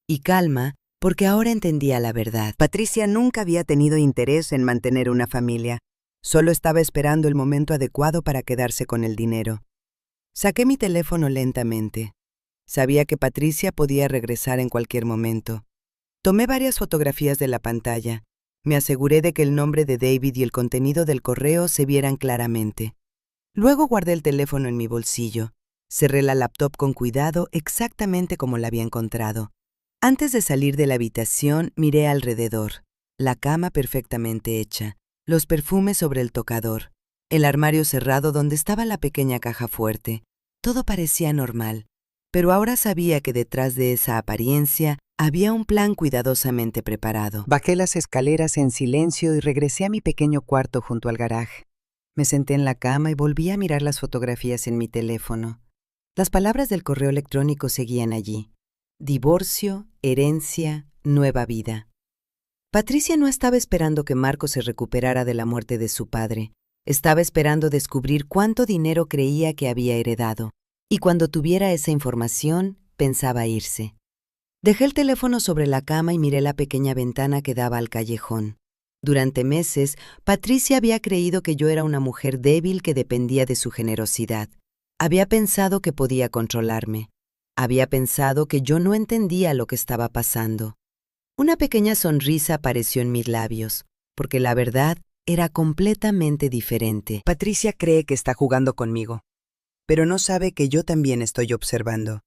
Y calma, porque ahora entendía la verdad. Patricia nunca había tenido interés en mantener una familia. Solo estaba esperando el momento adecuado para quedarse con el dinero. Saqué mi teléfono lentamente. Sabía que Patricia podía regresar en cualquier momento. Tomé varias fotografías de la pantalla. Me aseguré de que el nombre de David y el contenido del correo se vieran claramente. Luego guardé el teléfono en mi bolsillo. Cerré la laptop con cuidado, exactamente como la había encontrado. Antes de salir de la habitación, miré alrededor. La cama perfectamente hecha, los perfumes sobre el tocador, el armario cerrado donde estaba la pequeña caja fuerte. Todo parecía normal. Pero ahora sabía que detrás de esa apariencia había un plan cuidadosamente preparado. Bajé las escaleras en silencio y regresé a mi pequeño cuarto junto al garaje. Me senté en la cama y volví a mirar las fotografías en mi teléfono. Las palabras del correo electrónico seguían allí. Divorcio, herencia, nueva vida. Patricia no estaba esperando que Marcos se recuperara de la muerte de su padre. Estaba esperando descubrir cuánto dinero creía que había heredado. Y cuando tuviera esa información, pensaba irse. Dejé el teléfono sobre la cama y miré la pequeña ventana que daba al callejón. Durante meses, Patricia había creído que yo era una mujer débil que dependía de su generosidad. Había pensado que podía controlarme. Había pensado que yo no entendía lo que estaba pasando. Una pequeña sonrisa apareció en mis labios, porque la verdad era completamente diferente. Patricia cree que está jugando conmigo, pero no sabe que yo también estoy observando.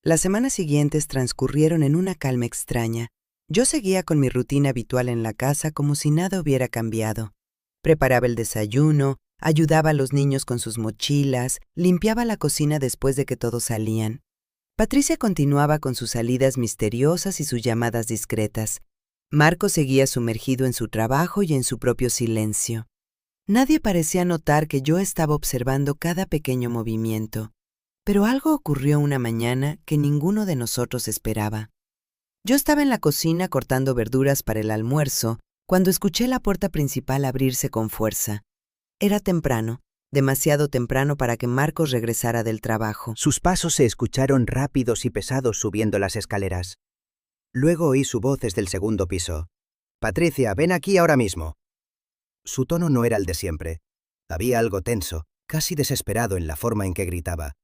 Las semanas siguientes transcurrieron en una calma extraña. Yo seguía con mi rutina habitual en la casa como si nada hubiera cambiado. Preparaba el desayuno, ayudaba a los niños con sus mochilas, limpiaba la cocina después de que todos salían. Patricia continuaba con sus salidas misteriosas y sus llamadas discretas. Marco seguía sumergido en su trabajo y en su propio silencio. Nadie parecía notar que yo estaba observando cada pequeño movimiento. Pero algo ocurrió una mañana que ninguno de nosotros esperaba. Yo estaba en la cocina cortando verduras para el almuerzo cuando escuché la puerta principal abrirse con fuerza. Era temprano, demasiado temprano para que Marcos regresara del trabajo. Sus pasos se escucharon rápidos y pesados subiendo las escaleras. Luego oí su voz desde el segundo piso. «Patricia, ven aquí ahora mismo». Su tono no era el de siempre. Había algo tenso, casi desesperado en la forma en que gritaba.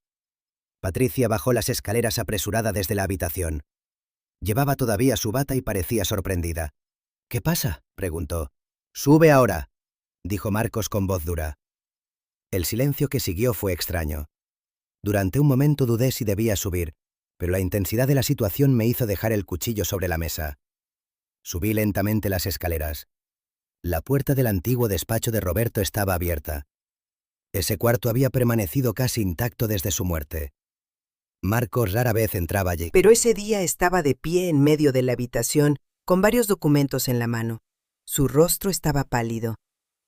Patricia bajó las escaleras apresurada desde la habitación. Llevaba todavía su bata y parecía sorprendida. «¿Qué pasa?», preguntó. «Sube ahora», dijo Marcos con voz dura. El silencio que siguió fue extraño. Durante un momento dudé si debía subir, pero la intensidad de la situación me hizo dejar el cuchillo sobre la mesa. Subí lentamente las escaleras. La puerta del antiguo despacho de Roberto estaba abierta. Ese cuarto había permanecido casi intacto desde su muerte. Marcos rara vez entraba allí. Pero ese día estaba de pie en medio de la habitación, con varios documentos en la mano. Su rostro estaba pálido.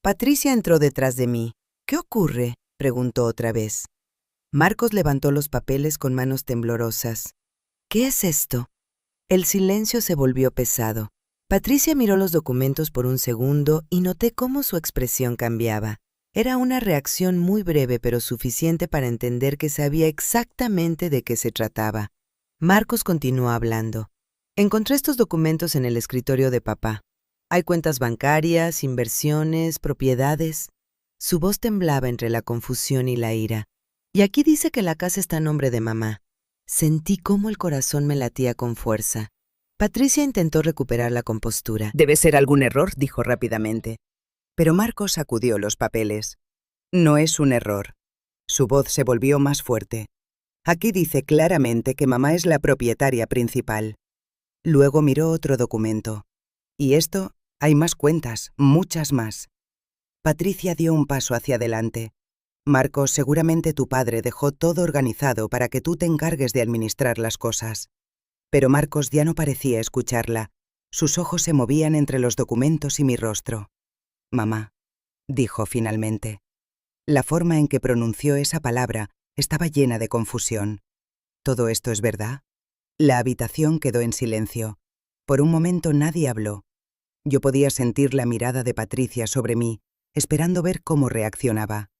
Patricia entró detrás de mí. «¿Qué ocurre?», preguntó otra vez. Marcos levantó los papeles con manos temblorosas. «¿Qué es esto?». El silencio se volvió pesado. Patricia miró los documentos por un segundo y noté cómo su expresión cambiaba. Era una reacción muy breve pero suficiente para entender que sabía exactamente de qué se trataba. Marcos continuó hablando. «Encontré estos documentos en el escritorio de papá. Hay cuentas bancarias, inversiones, propiedades». Su voz temblaba entre la confusión y la ira. «Y aquí dice que la casa está a nombre de mamá». Sentí cómo el corazón me latía con fuerza. Patricia intentó recuperar la compostura. «Debe ser algún error», dijo rápidamente. Pero Marcos sacudió los papeles. «No es un error». Su voz se volvió más fuerte. «Aquí dice claramente que mamá es la propietaria principal». Luego miró otro documento. «Y esto, hay más cuentas, muchas más». Patricia dio un paso hacia adelante. «Marcos, seguramente tu padre dejó todo organizado para que tú te encargues de administrar las cosas». Pero Marcos ya no parecía escucharla. Sus ojos se movían entre los documentos y mi rostro. «Mamá», dijo finalmente. La forma en que pronunció esa palabra estaba llena de confusión. ¿Todo esto es verdad? La habitación quedó en silencio. Por un momento nadie habló. Yo podía sentir la mirada de Patricia sobre mí, esperando ver cómo reaccionaba.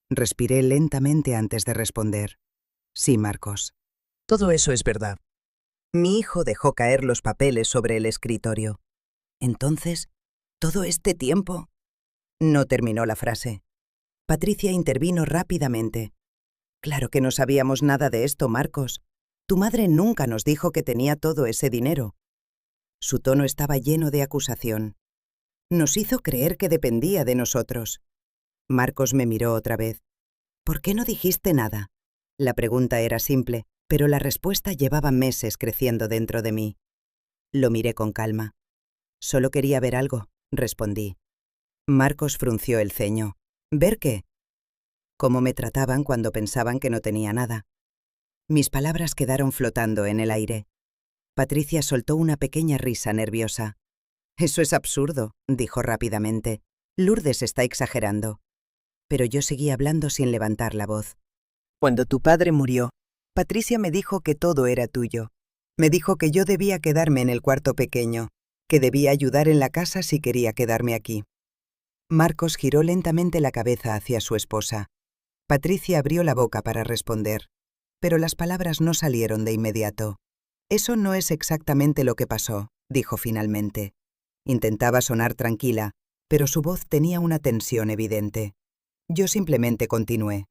Respiré lentamente antes de responder. «Sí, Marcos». Todo eso es verdad. Mi hijo dejó caer los papeles sobre el escritorio. «Entonces, ¿todo este tiempo?». No terminó la frase. Patricia intervino rápidamente. «Claro que no sabíamos nada de esto, Marcos. Tu madre nunca nos dijo que tenía todo ese dinero». Su tono estaba lleno de acusación. «Nos hizo creer que dependía de nosotros». Marcos me miró otra vez. «¿Por qué no dijiste nada?». La pregunta era simple, pero la respuesta llevaba meses creciendo dentro de mí. Lo miré con calma. «Solo quería ver algo», respondí. Marcos frunció el ceño. «¿Ver qué?». «Cómo me trataban cuando pensaban que no tenía nada». Mis palabras quedaron flotando en el aire. Patricia soltó una pequeña risa nerviosa. «Eso es absurdo», dijo rápidamente. «Lourdes está exagerando». Pero yo seguí hablando sin levantar la voz. «Cuando tu padre murió, Patricia me dijo que todo era tuyo. Me dijo que yo debía quedarme en el cuarto pequeño, que debía ayudar en la casa si quería quedarme aquí». Marcos giró lentamente la cabeza hacia su esposa. Patricia abrió la boca para responder, pero las palabras no salieron de inmediato. «Eso no es exactamente lo que pasó», dijo finalmente. Intentaba sonar tranquila, pero su voz tenía una tensión evidente. Yo simplemente continué.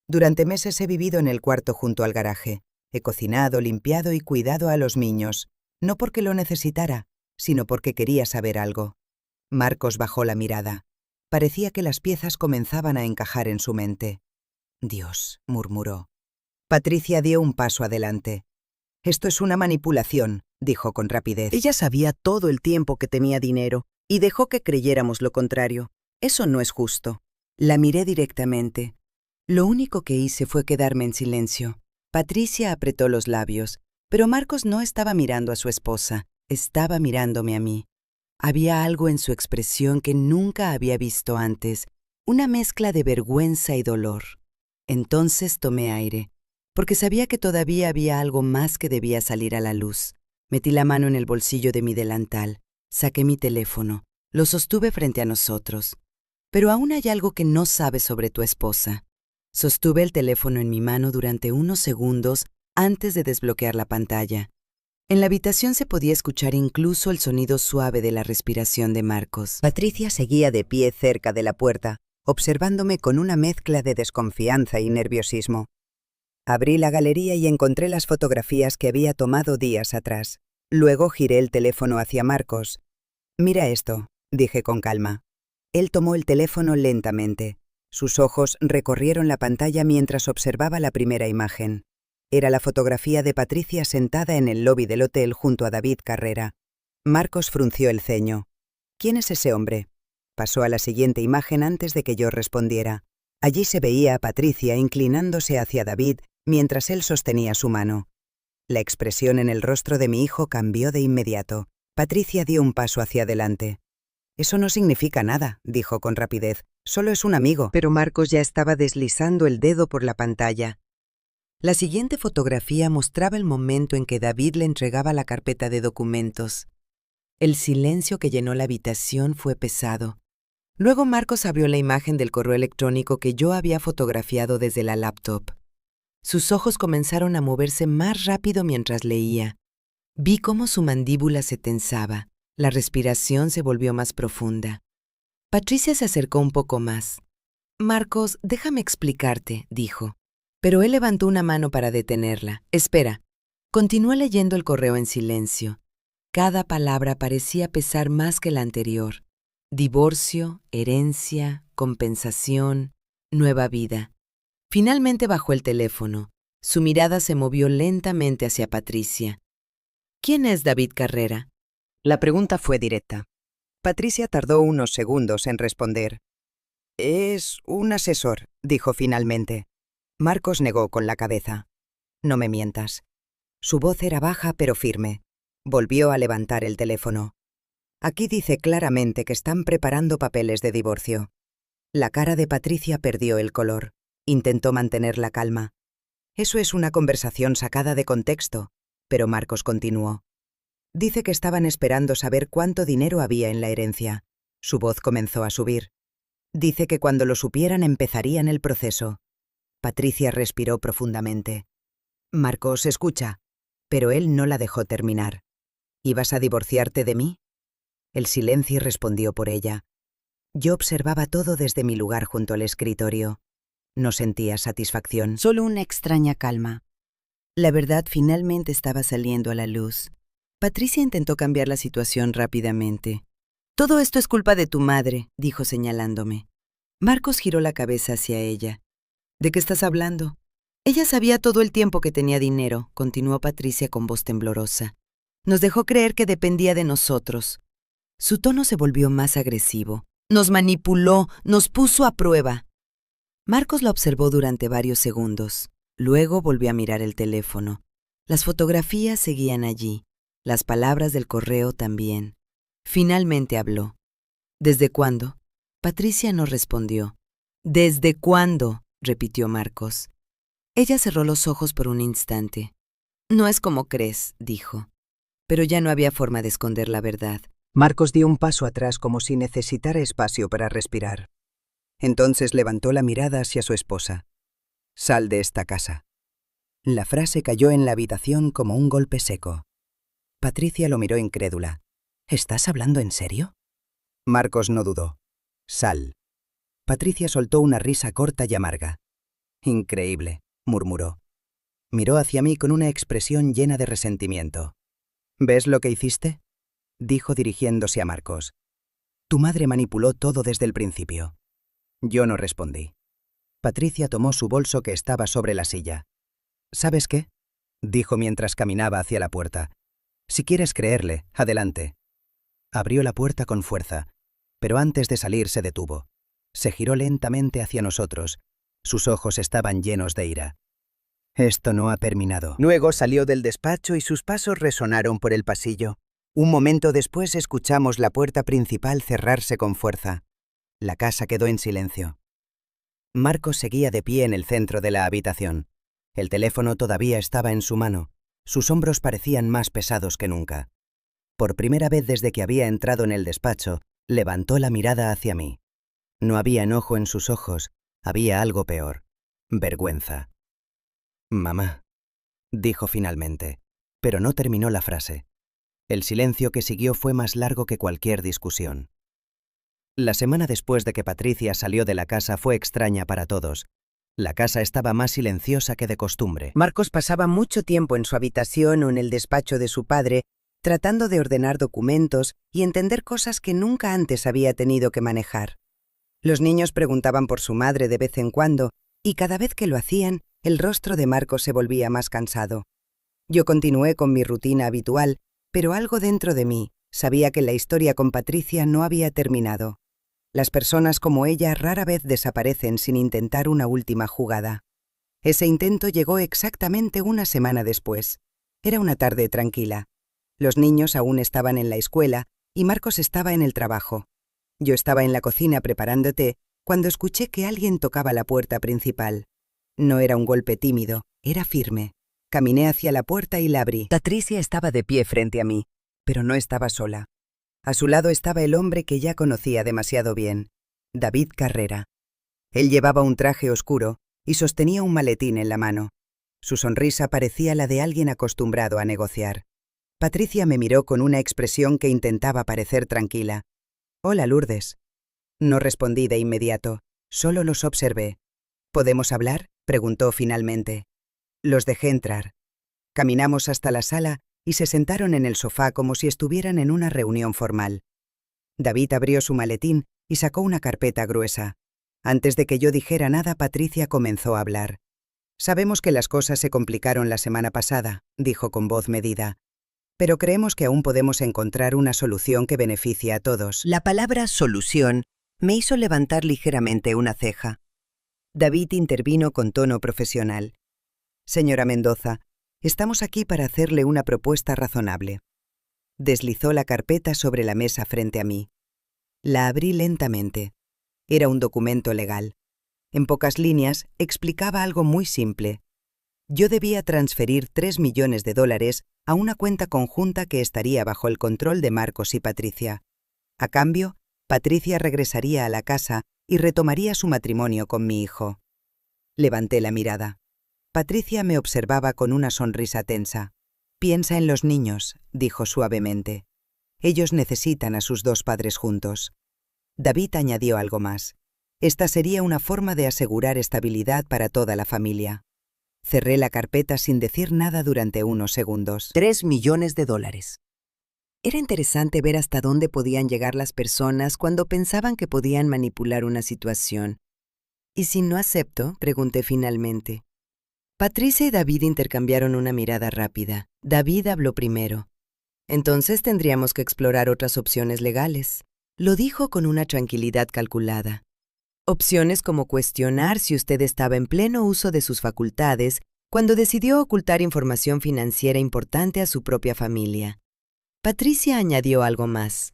«Durante meses he vivido en el cuarto junto al garaje. He cocinado, limpiado y cuidado a los niños, no porque lo necesitara, sino porque quería saber algo». Marcos bajó la mirada. Parecía que las piezas comenzaban a encajar en su mente. «Dios», murmuró. Patricia dio un paso adelante. «Esto es una manipulación», dijo con rapidez. «Ella sabía todo el tiempo que tenía dinero y dejó que creyéramos lo contrario. Eso no es justo». La miré directamente. Lo único que hice fue quedarme en silencio. Patricia apretó los labios, pero Marcos no estaba mirando a su esposa, estaba mirándome a mí. Había algo en su expresión que nunca había visto antes, una mezcla de vergüenza y dolor. Entonces tomé aire. porque sabía que todavía había algo más que debía salir a la luz. Metí la mano en el bolsillo de mi delantal, saqué mi teléfono, lo sostuve frente a nosotros. Pero aún hay algo que no sabes sobre tu esposa. Sostuve el teléfono en mi mano durante unos segundos antes de desbloquear la pantalla. En la habitación se podía escuchar incluso el sonido suave de la respiración de Marcos. Patricia seguía de pie cerca de la puerta, observándome con una mezcla de desconfianza y nerviosismo. Abrí la galería y encontré las fotografías que había tomado días atrás. Luego giré el teléfono hacia Marcos. «Mira esto», dije con calma. Él tomó el teléfono lentamente. Sus ojos recorrieron la pantalla mientras observaba la primera imagen. Era la fotografía de Patricia sentada en el lobby del hotel junto a David Carrera. Marcos frunció el ceño. «¿Quién es ese hombre?». Pasó a la siguiente imagen antes de que yo respondiera. Allí se veía a Patricia inclinándose hacia David mientras él sostenía su mano. La expresión en el rostro de mi hijo cambió de inmediato. Patricia dio un paso hacia adelante. «Eso no significa nada», dijo con rapidez. «Solo es un amigo». Pero Marcos ya estaba deslizando el dedo por la pantalla. La siguiente fotografía mostraba el momento en que David le entregaba la carpeta de documentos. El silencio que llenó la habitación fue pesado. Luego Marcos abrió la imagen del correo electrónico que yo había fotografiado desde la laptop. Sus ojos comenzaron a moverse más rápido mientras leía. Vi cómo su mandíbula se tensaba. La respiración se volvió más profunda. Patricia se acercó un poco más. «Marcos, déjame explicarte», dijo. Pero él levantó una mano para detenerla. «Espera». Continuó leyendo el correo en silencio. Cada palabra parecía pesar más que la anterior. Divorcio, herencia, compensación, nueva vida. Finalmente bajó el teléfono. Su mirada se movió lentamente hacia Patricia. «¿Quién es David Carrera?». La pregunta fue directa. Patricia tardó unos segundos en responder. «Es un asesor», dijo finalmente. Marcos negó con la cabeza. «No me mientas». Su voz era baja pero firme. Volvió a levantar el teléfono. «Aquí dice claramente que están preparando papeles de divorcio». La cara de Patricia perdió el color. Intentó mantener la calma. «Eso es una conversación sacada de contexto», pero Marcos continuó. «Dice que estaban esperando saber cuánto dinero había en la herencia». Su voz comenzó a subir. «Dice que cuando lo supieran empezarían el proceso». Patricia respiró profundamente. «Marcos, escucha». Pero él no la dejó terminar. «¿Ibas a divorciarte de mí?». El silencio respondió por ella. Yo observaba todo desde mi lugar junto al escritorio. No sentía satisfacción, solo una extraña calma. La verdad finalmente estaba saliendo a la luz. Patricia intentó cambiar la situación rápidamente. «Todo esto es culpa de tu madre», dijo señalándome. Marcos giró la cabeza hacia ella. «¿De qué estás hablando?». «Ella sabía todo el tiempo que tenía dinero», continuó Patricia con voz temblorosa. «Nos dejó creer que dependía de nosotros». Su tono se volvió más agresivo. «Nos manipuló, nos puso a prueba». Marcos la observó durante varios segundos. Luego volvió a mirar el teléfono. Las fotografías seguían allí. Las palabras del correo también. Finalmente habló. «¿Desde cuándo?». Patricia no respondió. «¿Desde cuándo?», repitió Marcos. Ella cerró los ojos por un instante. «No es como crees», dijo. Pero ya no había forma de esconder la verdad. Marcos dio un paso atrás como si necesitara espacio para respirar. Entonces levantó la mirada hacia su esposa. «Sal de esta casa». La frase cayó en la habitación como un golpe seco. Patricia lo miró incrédula. «¿Estás hablando en serio?». Marcos no dudó. «Sal». Patricia soltó una risa corta y amarga. «Increíble», murmuró. Miró hacia mí con una expresión llena de resentimiento. «¿Ves lo que hiciste?», dijo dirigiéndose a Marcos. «Tu madre manipuló todo desde el principio». Yo no respondí. Patricia tomó su bolso que estaba sobre la silla. «¿Sabes qué?», dijo mientras caminaba hacia la puerta. «Si quieres creerle, adelante». Abrió la puerta con fuerza, pero antes de salir se detuvo. Se giró lentamente hacia nosotros. Sus ojos estaban llenos de ira. «Esto no ha terminado». Luego salió del despacho y sus pasos resonaron por el pasillo. Un momento después escuchamos la puerta principal cerrarse con fuerza. La casa quedó en silencio. Marcos seguía de pie en el centro de la habitación. El teléfono todavía estaba en su mano. Sus hombros parecían más pesados que nunca. Por primera vez desde que había entrado en el despacho, levantó la mirada hacia mí. No había enojo en sus ojos, había algo peor: vergüenza. «Mamá», dijo finalmente, pero no terminó la frase. El silencio que siguió fue más largo que cualquier discusión. La semana después de que Patricia salió de la casa fue extraña para todos. La casa estaba más silenciosa que de costumbre. Marcos pasaba mucho tiempo en su habitación o en el despacho de su padre, tratando de ordenar documentos y entender cosas que nunca antes había tenido que manejar. Los niños preguntaban por su madre de vez en cuando, y cada vez que lo hacían, el rostro de Marcos se volvía más cansado. Yo continué con mi rutina habitual, pero algo dentro de mí sabía que la historia con Patricia no había terminado. Las personas como ella rara vez desaparecen sin intentar una última jugada. Ese intento llegó exactamente una semana después. Era una tarde tranquila. Los niños aún estaban en la escuela y Marcos estaba en el trabajo. Yo estaba en la cocina preparando té cuando escuché que alguien tocaba la puerta principal. No era un golpe tímido, era firme. Caminé hacia la puerta y la abrí. Patricia estaba de pie frente a mí, pero no estaba sola. A su lado estaba el hombre que ya conocía demasiado bien, David Carrera. Él llevaba un traje oscuro y sostenía un maletín en la mano. Su sonrisa parecía la de alguien acostumbrado a negociar. Patricia me miró con una expresión que intentaba parecer tranquila. «Hola, Lourdes». No respondí de inmediato, solo los observé. «¿Podemos hablar?», preguntó finalmente. Los dejé entrar. Caminamos hasta la sala y se sentaron en el sofá como si estuvieran en una reunión formal. David abrió su maletín y sacó una carpeta gruesa. Antes de que yo dijera nada, Patricia comenzó a hablar. «Sabemos que las cosas se complicaron la semana pasada», dijo con voz medida, «pero creemos que aún podemos encontrar una solución que beneficie a todos». La palabra «solución» me hizo levantar ligeramente una ceja. David intervino con tono profesional. «Señora Mendoza, estamos aquí para hacerle una propuesta razonable». Deslizó la carpeta sobre la mesa frente a mí. La abrí lentamente. Era un documento legal. En pocas líneas, explicaba algo muy simple. Yo debía transferir $3 millones a una cuenta conjunta que estaría bajo el control de Marcos y Patricia. A cambio, Patricia regresaría a la casa y retomaría su matrimonio con mi hijo. Levanté la mirada. Patricia me observaba con una sonrisa tensa. «Piensa en los niños», dijo suavemente. «Ellos necesitan a sus dos padres juntos». David añadió algo más. Esta sería una forma de asegurar estabilidad para toda la familia. Cerré la carpeta sin decir nada durante unos segundos. $3 millones. Era interesante ver hasta dónde podían llegar las personas cuando pensaban que podían manipular una situación. «¿Y si no acepto?», pregunté finalmente. Patricia y David intercambiaron una mirada rápida. David habló primero. «Entonces tendríamos que explorar otras opciones legales», lo dijo con una tranquilidad calculada. Opciones como cuestionar si usted estaba en pleno uso de sus facultades cuando decidió ocultar información financiera importante a su propia familia. Patricia añadió algo más.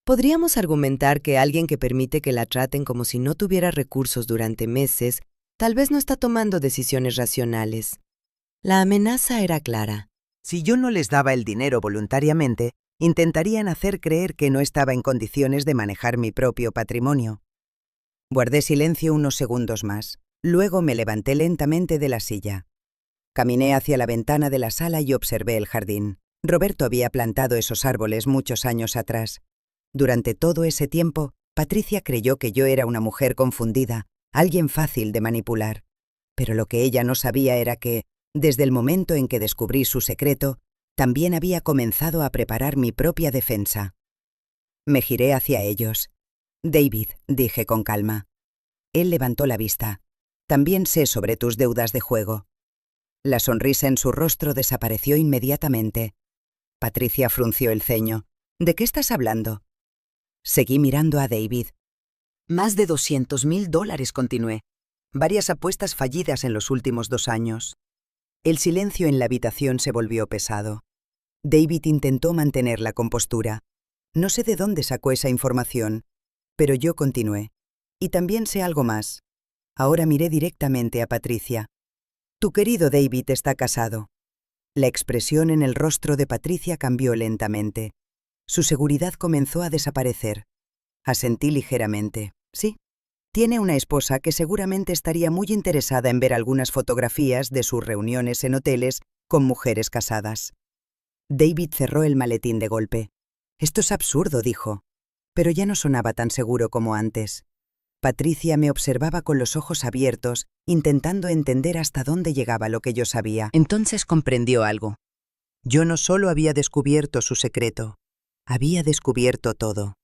Podríamos argumentar que alguien que permite que la traten como si no tuviera recursos durante meses tal vez no está tomando decisiones racionales. La amenaza era clara. Si yo no les daba el dinero voluntariamente, intentarían hacer creer que no estaba en condiciones de manejar mi propio patrimonio. Guardé silencio unos segundos más. Luego me levanté lentamente de la silla. Caminé hacia la ventana de la sala y observé el jardín. Roberto había plantado esos árboles muchos años atrás. Durante todo ese tiempo, Patricia creyó que yo era una mujer confundida, alguien fácil de manipular. Pero lo que ella no sabía era que, desde el momento en que descubrí su secreto, también había comenzado a preparar mi propia defensa. Me giré hacia ellos. «David», dije con calma. Él levantó la vista. «También sé sobre tus deudas de juego». La sonrisa en su rostro desapareció inmediatamente. Patricia frunció el ceño. «¿De qué estás hablando?» Seguí mirando a David. «Más de $200,000», continué. «Varias apuestas fallidas en los últimos 2 años». El silencio en la habitación se volvió pesado. David intentó mantener la compostura. No sé de dónde sacó esa información, pero yo continué. Y también sé algo más. Ahora miré directamente a Patricia. Tu querido David está casado. La expresión en el rostro de Patricia cambió lentamente. Su seguridad comenzó a desaparecer. Asentí ligeramente. Sí. Tiene una esposa que seguramente estaría muy interesada en ver algunas fotografías de sus reuniones en hoteles con mujeres casadas. David cerró el maletín de golpe. Esto es absurdo, dijo. Pero ya no sonaba tan seguro como antes. Patricia me observaba con los ojos abiertos, intentando entender hasta dónde llegaba lo que yo sabía. Entonces comprendió algo. Yo no solo había descubierto su secreto, había descubierto todo.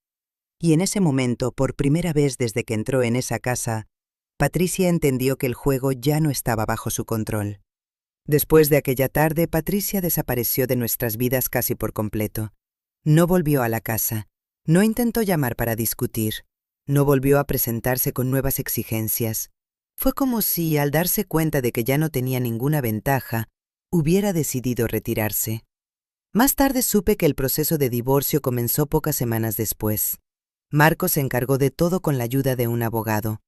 Y en ese momento, por primera vez desde que entró en esa casa, Patricia entendió que el juego ya no estaba bajo su control. Después de aquella tarde, Patricia desapareció de nuestras vidas casi por completo. No volvió a la casa, no intentó llamar para discutir, no volvió a presentarse con nuevas exigencias. Fue como si, al darse cuenta de que ya no tenía ninguna ventaja, hubiera decidido retirarse. Más tarde supe que el proceso de divorcio comenzó pocas semanas después. Marcos se encargó de todo con la ayuda de un abogado.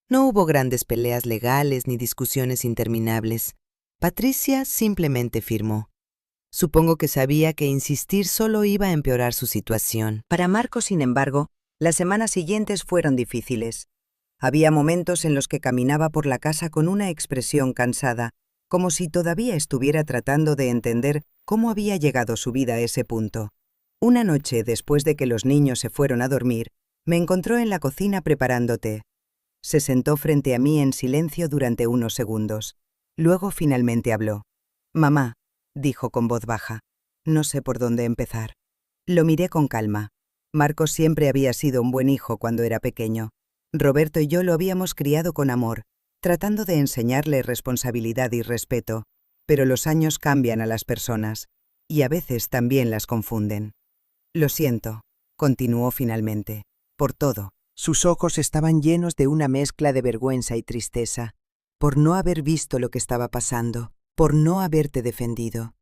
No hubo grandes peleas legales ni discusiones interminables. Patricia simplemente firmó. Supongo que sabía que insistir solo iba a empeorar su situación. Para Marcos, sin embargo, las semanas siguientes fueron difíciles. Había momentos en los que caminaba por la casa con una expresión cansada, como si todavía estuviera tratando de entender cómo había llegado su vida a ese punto. Una noche, después de que los niños se fueron a dormir, me encontró en la cocina preparando té. Se sentó frente a mí en silencio durante unos segundos. Luego finalmente habló. «Mamá», dijo con voz baja, «no sé por dónde empezar». Lo miré con calma. Marcos siempre había sido un buen hijo cuando era pequeño. Roberto y yo lo habíamos criado con amor, tratando de enseñarle responsabilidad y respeto, pero los años cambian a las personas, y a veces también las confunden. «Lo siento», continuó finalmente, «por todo». Sus ojos estaban llenos de una mezcla de vergüenza y tristeza, por no haber visto lo que estaba pasando, por no haberte defendido.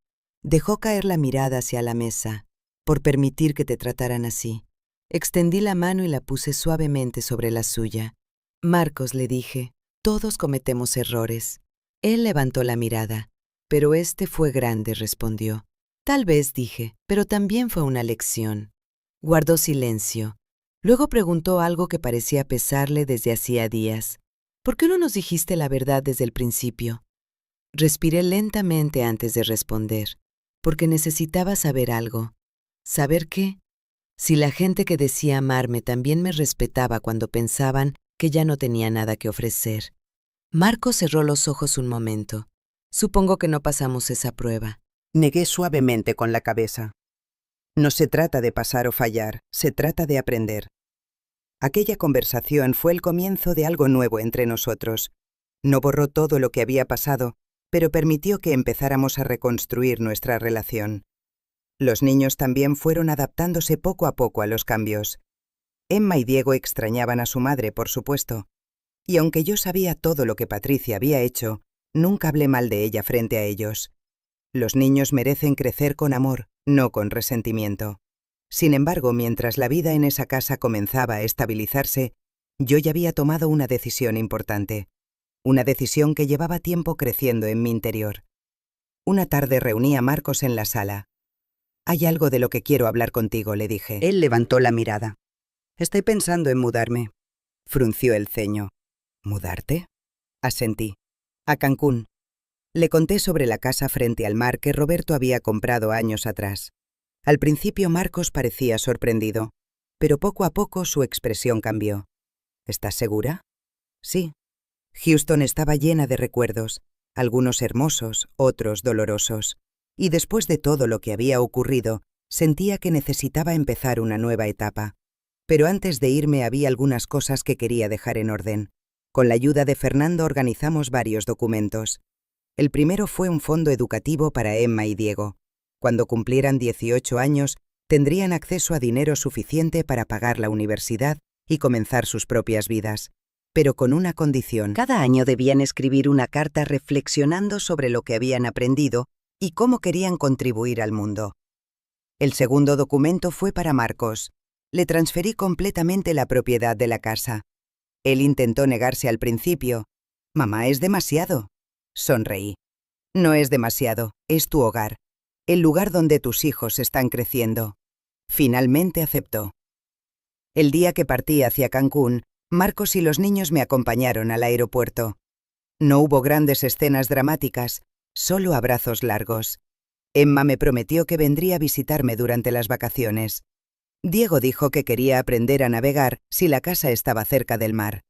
Dejó caer la mirada hacia la mesa, por permitir que te trataran así. Extendí la mano y la puse suavemente sobre la suya. «Marcos», le dije, «todos cometemos errores». Él levantó la mirada. «Pero este fue grande», respondió. «Tal vez», dije, «pero también fue una lección». Guardó silencio. Luego preguntó algo que parecía pesarle desde hacía días. «¿Por qué no nos dijiste la verdad desde el principio?» Respiré lentamente antes de responder, porque necesitaba saber algo. ¿Saber qué? Si la gente que decía amarme también me respetaba cuando pensaban que ya no tenía nada que ofrecer. Marcos cerró los ojos un momento. «Supongo que no pasamos esa prueba». Negué suavemente con la cabeza. No se trata de pasar o fallar, se trata de aprender. Aquella conversación fue el comienzo de algo nuevo entre nosotros. No borró todo lo que había pasado, pero permitió que empezáramos a reconstruir nuestra relación. Los niños también fueron adaptándose poco a poco a los cambios. Emma y Diego extrañaban a su madre, por supuesto. Y aunque yo sabía todo lo que Patricia había hecho, nunca hablé mal de ella frente a ellos. Los niños merecen crecer con amor, no con resentimiento. Sin embargo, mientras la vida en esa casa comenzaba a estabilizarse, yo ya había tomado una decisión importante. Una decisión que llevaba tiempo creciendo en mi interior. Una tarde reuní a Marcos en la sala. «Hay algo de lo que quiero hablar contigo», le dije. Él levantó la mirada. «Estoy pensando en mudarme». Frunció el ceño. «¿Mudarte?» Asentí. «A Cancún». Le conté sobre la casa frente al mar que Roberto había comprado años atrás. Al principio Marcos parecía sorprendido, pero poco a poco su expresión cambió. «¿Estás segura?» «Sí». Houston estaba llena de recuerdos, algunos hermosos, otros dolorosos, y después de todo lo que había ocurrido, sentía que necesitaba empezar una nueva etapa. Pero antes de irme había algunas cosas que quería dejar en orden. Con la ayuda de Fernando organizamos varios documentos. El primero fue un fondo educativo para Emma y Diego. Cuando cumplieran 18 años, tendrían acceso a dinero suficiente para pagar la universidad y comenzar sus propias vidas. Pero con una condición. Cada año debían escribir una carta reflexionando sobre lo que habían aprendido y cómo querían contribuir al mundo. El segundo documento fue para Marcos. Le transferí completamente la propiedad de la casa. Él intentó negarse al principio. «Mamá, es demasiado». Sonreí. No es demasiado, es tu hogar, el lugar donde tus hijos están creciendo. Finalmente aceptó. El día que partí hacia Cancún, Marcos y los niños me acompañaron al aeropuerto. No hubo grandes escenas dramáticas, solo abrazos largos. Emma me prometió que vendría a visitarme durante las vacaciones. Diego dijo que quería aprender a navegar si la casa estaba cerca del mar.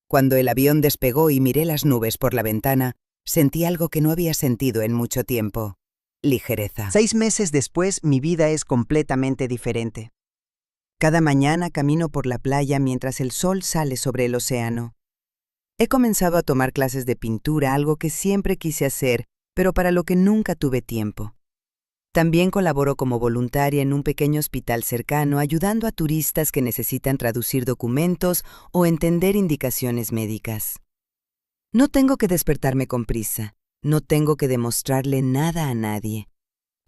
Cuando el avión despegó y miré las nubes por la ventana, sentí algo que no había sentido en mucho tiempo: ligereza. 6 meses después, mi vida es completamente diferente. Cada mañana camino por la playa mientras el sol sale sobre el océano. He comenzado a tomar clases de pintura, algo que siempre quise hacer, pero para lo que nunca tuve tiempo. También colaboro como voluntaria en un pequeño hospital cercano, ayudando a turistas que necesitan traducir documentos o entender indicaciones médicas. No tengo que despertarme con prisa, no tengo que demostrarle nada a nadie.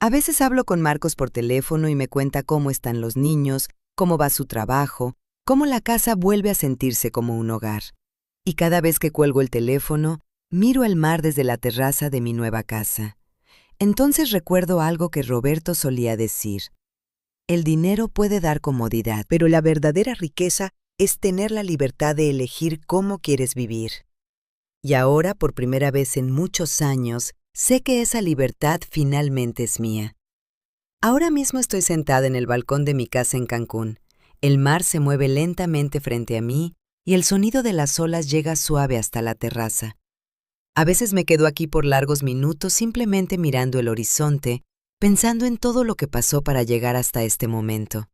A veces hablo con Marcos por teléfono y me cuenta cómo están los niños, cómo va su trabajo, cómo la casa vuelve a sentirse como un hogar. Y cada vez que cuelgo el teléfono, miro el mar desde la terraza de mi nueva casa. Entonces recuerdo algo que Roberto solía decir: el dinero puede dar comodidad, pero la verdadera riqueza es tener la libertad de elegir cómo quieres vivir. Y ahora, por primera vez en muchos años, sé que esa libertad finalmente es mía. Ahora mismo estoy sentada en el balcón de mi casa en Cancún. El mar se mueve lentamente frente a mí y el sonido de las olas llega suave hasta la terraza. A veces me quedo aquí por largos minutos simplemente mirando el horizonte, pensando en todo lo que pasó para llegar hasta este momento.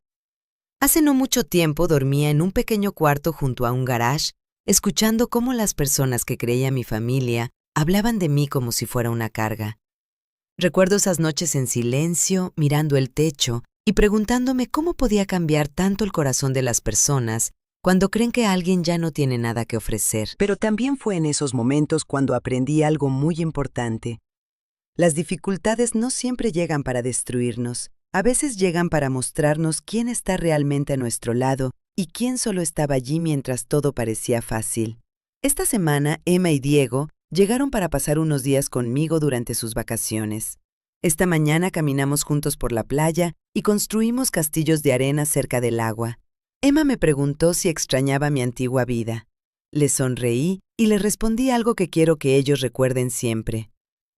Hace no mucho tiempo dormía en un pequeño cuarto junto a un garage, escuchando cómo las personas que creía mi familia hablaban de mí como si fuera una carga. Recuerdo esas noches en silencio, mirando el techo y preguntándome cómo podía cambiar tanto el corazón de las personas cuando creen que alguien ya no tiene nada que ofrecer. Pero también fue en esos momentos cuando aprendí algo muy importante. Las dificultades no siempre llegan para destruirnos. A veces llegan para mostrarnos quién está realmente a nuestro lado y quién solo estaba allí mientras todo parecía fácil. Esta semana, Emma y Diego llegaron para pasar unos días conmigo durante sus vacaciones. Esta mañana caminamos juntos por la playa y construimos castillos de arena cerca del agua. Emma me preguntó si extrañaba mi antigua vida. Le sonreí y le respondí algo que quiero que ellos recuerden siempre.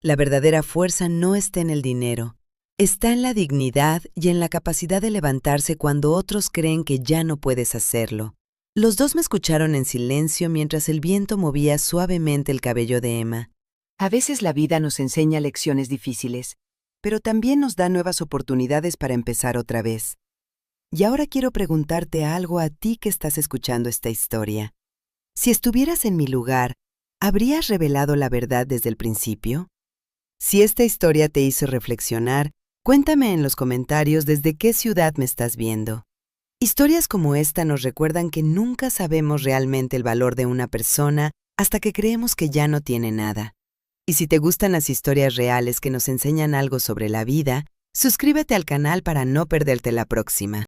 La verdadera fuerza no está en el dinero. Está en la dignidad y en la capacidad de levantarse cuando otros creen que ya no puedes hacerlo. Los dos me escucharon en silencio mientras el viento movía suavemente el cabello de Emma. A veces la vida nos enseña lecciones difíciles, pero también nos da nuevas oportunidades para empezar otra vez. Y ahora quiero preguntarte algo a ti que estás escuchando esta historia. Si estuvieras en mi lugar, ¿habrías revelado la verdad desde el principio? Si esta historia te hizo reflexionar, cuéntame en los comentarios desde qué ciudad me estás viendo. Historias como esta nos recuerdan que nunca sabemos realmente el valor de una persona hasta que creemos que ya no tiene nada. Y si te gustan las historias reales que nos enseñan algo sobre la vida, suscríbete al canal para no perderte la próxima.